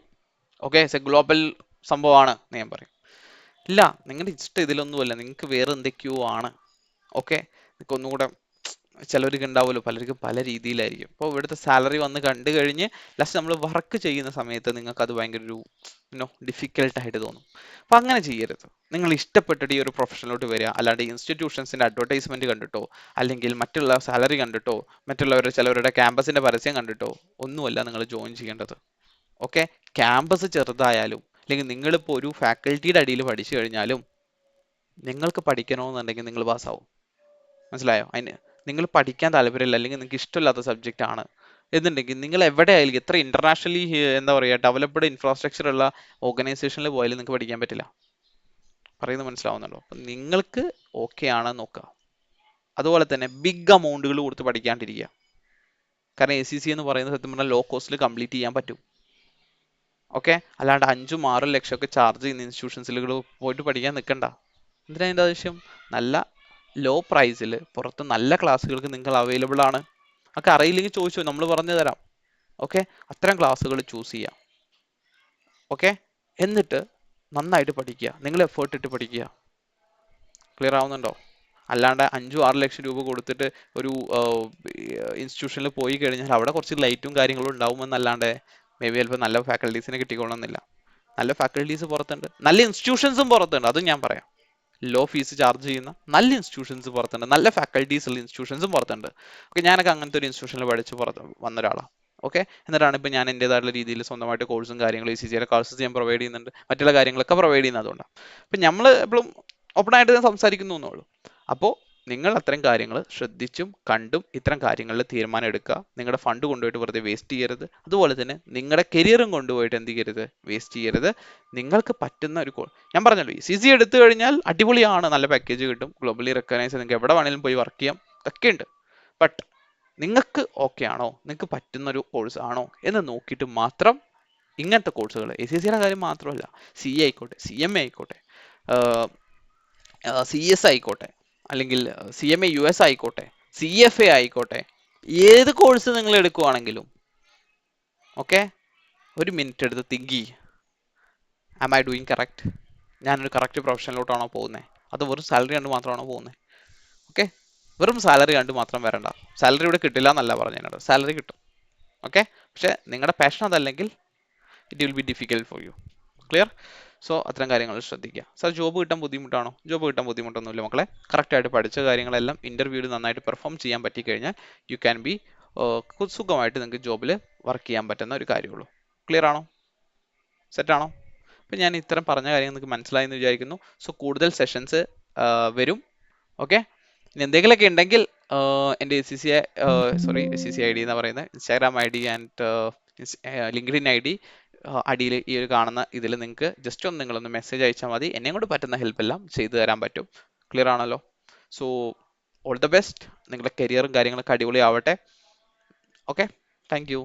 Okay, it's a global സംഭവമാണ് എന്ന് ഞാൻ പറയും. ഇല്ല, നിങ്ങളുടെ ഇഷ്ടം ഇതിലൊന്നുമല്ല, നിങ്ങൾക്ക് വേറെ എന്തൊക്കെയോ ആണ്. ഓക്കെ, നിങ്ങൾക്ക് ഒന്നുകൂടെ, ചിലർക്ക് ഉണ്ടാവുമല്ലോ, പലർക്കും പല രീതിയിലായിരിക്കും. അപ്പോൾ ഇവിടുത്തെ സാലറി വന്ന് കണ്ടു കഴിഞ്ഞ് ലാസ്റ്റ് നമ്മൾ വർക്ക് ചെയ്യുന്ന സമയത്ത് നിങ്ങൾക്ക് അത് ഭയങ്കര ഒരു ഡിഫിക്കൽട്ടായിട്ട് തോന്നും. അപ്പം അങ്ങനെ ചെയ്യരുത്. നിങ്ങൾ ഇഷ്ടപ്പെട്ടിട്ട് ഈ ഒരു പ്രൊഫഷനിലോട്ട് വരിക, അല്ലാണ്ട് ഇൻസ്റ്റിറ്റ്യൂഷൻസിൻ്റെ അഡ്വർടൈസ്മെന്റ് കണ്ടിട്ടോ, അല്ലെങ്കിൽ മറ്റുള്ള സാലറി കണ്ടിട്ടോ, ചിലവരുടെ ക്യാമ്പസിന്റെ പരസ്യം കണ്ടിട്ടോ ഒന്നുമല്ല നിങ്ങൾ ജോയിൻ ചെയ്യേണ്ടത്. ഓക്കെ, ക്യാമ്പസ് ചെറുതായാലും, അല്ലെങ്കിൽ നിങ്ങളിപ്പോൾ ഒരു ഫാക്കൽറ്റിയുടെ അടിയിൽ പഠിച്ചു കഴിഞ്ഞാലും, നിങ്ങൾക്ക് പഠിക്കണമെന്നുണ്ടെങ്കിൽ നിങ്ങൾ പാസ്സാവും. മനസ്സിലായോ? അതിന് നിങ്ങൾ പഠിക്കാൻ താല്പര്യമില്ല, അല്ലെങ്കിൽ നിങ്ങൾക്ക് ഇഷ്ടമില്ലാത്ത സബ്ജക്റ്റ് ആണ് എന്നുണ്ടെങ്കിൽ, നിങ്ങൾ എവിടെ ആയാലും, എത്ര ഇന്റർനാഷണലി എന്താ പറയുക ഡെവലപ്ഡ് ഇൻഫ്രാസ്ട്രക്ചർ ഉള്ള ഓർഗനൈസേഷനിൽ പോയാലും നിങ്ങൾക്ക് പഠിക്കാൻ പറ്റില്ല. പറയുന്നത് മനസ്സിലാവുന്നുണ്ടോ? അപ്പം നിങ്ങൾക്ക് ഓക്കെ ആണ് നോക്കുക. അതുപോലെ തന്നെ ബിഗ് അമൗണ്ടുകൾ കൊടുത്ത് പഠിക്കാണ്ടിരിക്കുക. കാരണം ACC എന്ന് പറയുന്നത് സത്യം പറഞ്ഞാൽ ലോ കോസ്റ്റിൽ കംപ്ലീറ്റ് ചെയ്യാൻ പറ്റും. ഓക്കെ, അല്ലാണ്ട് 5-6 ലക്ഷമൊക്കെ ചാർജ് ചെയ്യുന്ന ഇൻസ്റ്റിറ്റ്യൂഷൻസിൽ പോയിട്ട് പഠിക്കാൻ നിൽക്കണ്ട. എന്തിനാ അതിൻ്റെ ആവശ്യം? നല്ല ലോ പ്രൈസിൽ പുറത്ത് നല്ല ക്ലാസ്സുകൾക്ക് നിങ്ങൾ അവൈലബിൾ ആണ്. ഒക്കെ അറിയില്ലെങ്കിൽ ചോദിച്ചോ, നമ്മൾ പറഞ്ഞു തരാം. ഓക്കെ, അത്തരം ക്ലാസ്സുകൾ ചൂസ് ചെയ്യാം. ഓക്കെ, എന്നിട്ട് നന്നായിട്ട് പഠിക്കുക, നിങ്ങൾ എഫേർട്ട് ഇട്ട് പഠിക്കുക. ക്ലിയർ ആവുന്നുണ്ടോ? അല്ലാണ്ട് 5-6 ലക്ഷം രൂപ കൊടുത്തിട്ട് ഒരു ഇൻസ്റ്റിറ്റ്യൂഷനിൽ പോയി കഴിഞ്ഞാൽ അവിടെ കുറച്ച് ലൈറ്റും കാര്യങ്ങളും ഉണ്ടാവുമെന്നല്ലാണ്ട് മേ ബി ചിലപ്പോൾ നല്ല ഫാക്കൽറ്റീസിനെ കിട്ടിക്കൊള്ളുന്നില്ല. നല്ല ഫാക്കൽറ്റീസ് പുറത്തുണ്ട്, നല്ല ഇൻസ്റ്റിറ്റ്യൂഷൻസും പുറത്തുണ്ട്, അതും ഞാൻ പറയാം. ലോ ഫീസ് ചാർജ് ചെയ്യുന്ന നല്ല ഇൻസ്റ്റിറ്റ്യൂഷൻസ് പുറത്തുണ്ട്, നല്ല ഫാക്കൽറ്റീസ് ഉള്ള ഇൻസ്റ്റിറ്റ്യൂഷൻസും പുറത്തുണ്ട്. ഓക്കെ, ഞാനൊക്കെ അങ്ങനത്തെ ഒരു ഇൻസ്റ്റിറ്റ്യൂഷനിൽ പഠിച്ച് പുറത്ത് വന്ന ഒരാളാണ്. ഓക്കെ, എന്നിട്ടാണ് ഇപ്പോൾ ഞാൻ എൻ്റെതായിട്ടുള്ള രീതിയിൽ സ്വന്തമായിട്ട് കോഴ്സും കാര്യങ്ങളും ACCയുടെ കോഴ്സസ് ഞാൻ പ്രൊവൈഡ് ചെയ്യുന്നുണ്ട്, മറ്റുള്ള കാര്യങ്ങളൊക്കെ പ്രൊവൈഡ് ചെയ്യുന്നതുകൊണ്ടാണ്. അപ്പം നമ്മൾ എപ്പോഴും ഓപ്പൺ ആയിട്ട് സംസാരിക്കുന്നു എന്നുള്ളൂ. അപ്പോൾ നിങ്ങൾ അത്തരം കാര്യങ്ങൾ ശ്രദ്ധിച്ചും കണ്ടും ഇത്തരം കാര്യങ്ങളിൽ തീരുമാനം എടുക്കുക. നിങ്ങളുടെ ഫണ്ട് കൊണ്ടുപോയിട്ട് വെറുതെ വേസ്റ്റ് ചെയ്യരുത്. അതുപോലെ തന്നെ നിങ്ങളുടെ കരിയറും കൊണ്ടുപോയിട്ട് എന്ത് ചെയ്യരുത്, വേസ്റ്റ് ചെയ്യരുത്. നിങ്ങൾക്ക് പറ്റുന്ന ഒരു ഞാൻ പറഞ്ഞല്ലോ, ACC എടുത്തു കഴിഞ്ഞാൽ അടിപൊളിയാണ്, നല്ല പാക്കേജ് കിട്ടും, ഗ്ലോബലി റെക്കഗ്നൈസ്, നിങ്ങൾക്ക് എവിടെ വേണമെങ്കിലും പോയി വർക്ക് ചെയ്യാം, ഒക്കെ ഉണ്ട്. ബട്ട് നിങ്ങൾക്ക് ഓക്കെ ആണോ, നിങ്ങൾക്ക് പറ്റുന്ന ഒരു കോഴ്സ് ആണോ എന്ന് നോക്കിയിട്ട് മാത്രം ഇങ്ങനത്തെ കോഴ്സുകൾ, ACCയുടെ കാര്യം മാത്രമല്ല, CA ആയിക്കോട്ടെ, CMA ആയിക്കോട്ടെ, CS ആയിക്കോട്ടെ, അല്ലെങ്കിൽ CMA US ആയിക്കോട്ടെ, CFA ആയിക്കോട്ടെ, ഏത് കോഴ്സ് നിങ്ങൾ എടുക്കുവാണെങ്കിലും ഓക്കെ, ഒരു മിനിറ്റ് എടുത്ത് തിങ്ക് ചെയ്യ്, ആം ഐ ഡൂയിങ് കറക്റ്റ്? ഞാനൊരു കറക്റ്റ് പ്രൊഫഷനിലോട്ടാണോ പോകുന്നത്, അത് വെറും സാലറി കണ്ട് മാത്രമാണോ പോകുന്നത്? ഓക്കെ, വെറും സാലറി കണ്ട് മാത്രം വരണ്ട. സാലറി ഇവിടെ കിട്ടില്ല എന്നല്ല പറഞ്ഞത്, സാലറി കിട്ടും. ഓക്കെ, പക്ഷെ നിങ്ങളുടെ പാഷൻ അതല്ലെങ്കിൽ it will B difficult for you. Clear? So അത്തരം കാര്യങ്ങൾ ശ്രദ്ധിക്കുക. സാർ ജോബ് കിട്ടാൻ ബുദ്ധിമുട്ടാണോ? ജോബ് കിട്ടാൻ ബുദ്ധിമുട്ടൊന്നുമില്ല മക്കളെ. കറക്റ്റായിട്ട് പഠിച്ച കാര്യങ്ങളെല്ലാം ഇന്റർവ്യൂവിൽ നന്നായിട്ട് പെർഫോം ചെയ്യാൻ പറ്റിക്കഴിഞ്ഞാൽ യു ക്യാൻ ബി സുഖമായിട്ട് നിങ്ങൾക്ക് ജോബിൽ വർക്ക് ചെയ്യാൻ പറ്റുന്ന ഒരു കാര്യമുള്ളൂ. ക്ലിയർ ആണോ? സെറ്റാണോ? അപ്പം ഞാൻ ഇത്തരം പറഞ്ഞ കാര്യങ്ങൾ നിങ്ങൾക്ക് മനസ്സിലായി എന്ന് വിചാരിക്കുന്നു. സോ കൂടുതൽ സെഷൻസ് വരും. ഓക്കെ, ഇനി എന്തെങ്കിലുമൊക്കെ ഉണ്ടെങ്കിൽ എൻ്റെ ACC ID എന്ന് പറയുന്നത് Instagram ID and LinkedIn ID അടിയിൽ ഈ ഒരു കാണുന്ന ഇതിൽ നിങ്ങൾക്ക് ജസ്റ്റ് ഒന്ന് നിങ്ങളൊന്ന് മെസ്സേജ് അയച്ചാൽ മതി. എന്നെ കൊണ്ട് പറ്റുന്ന ഹെൽപ്പ് എല്ലാം ചെയ്തു തരാൻ പറ്റും. ക്ലിയർ ആണല്ലോ? So all the best. നിങ്ങളുടെ കരിയറും കാര്യങ്ങളൊക്കെ അടിപൊളിയാവട്ടെ. Okay, thank you.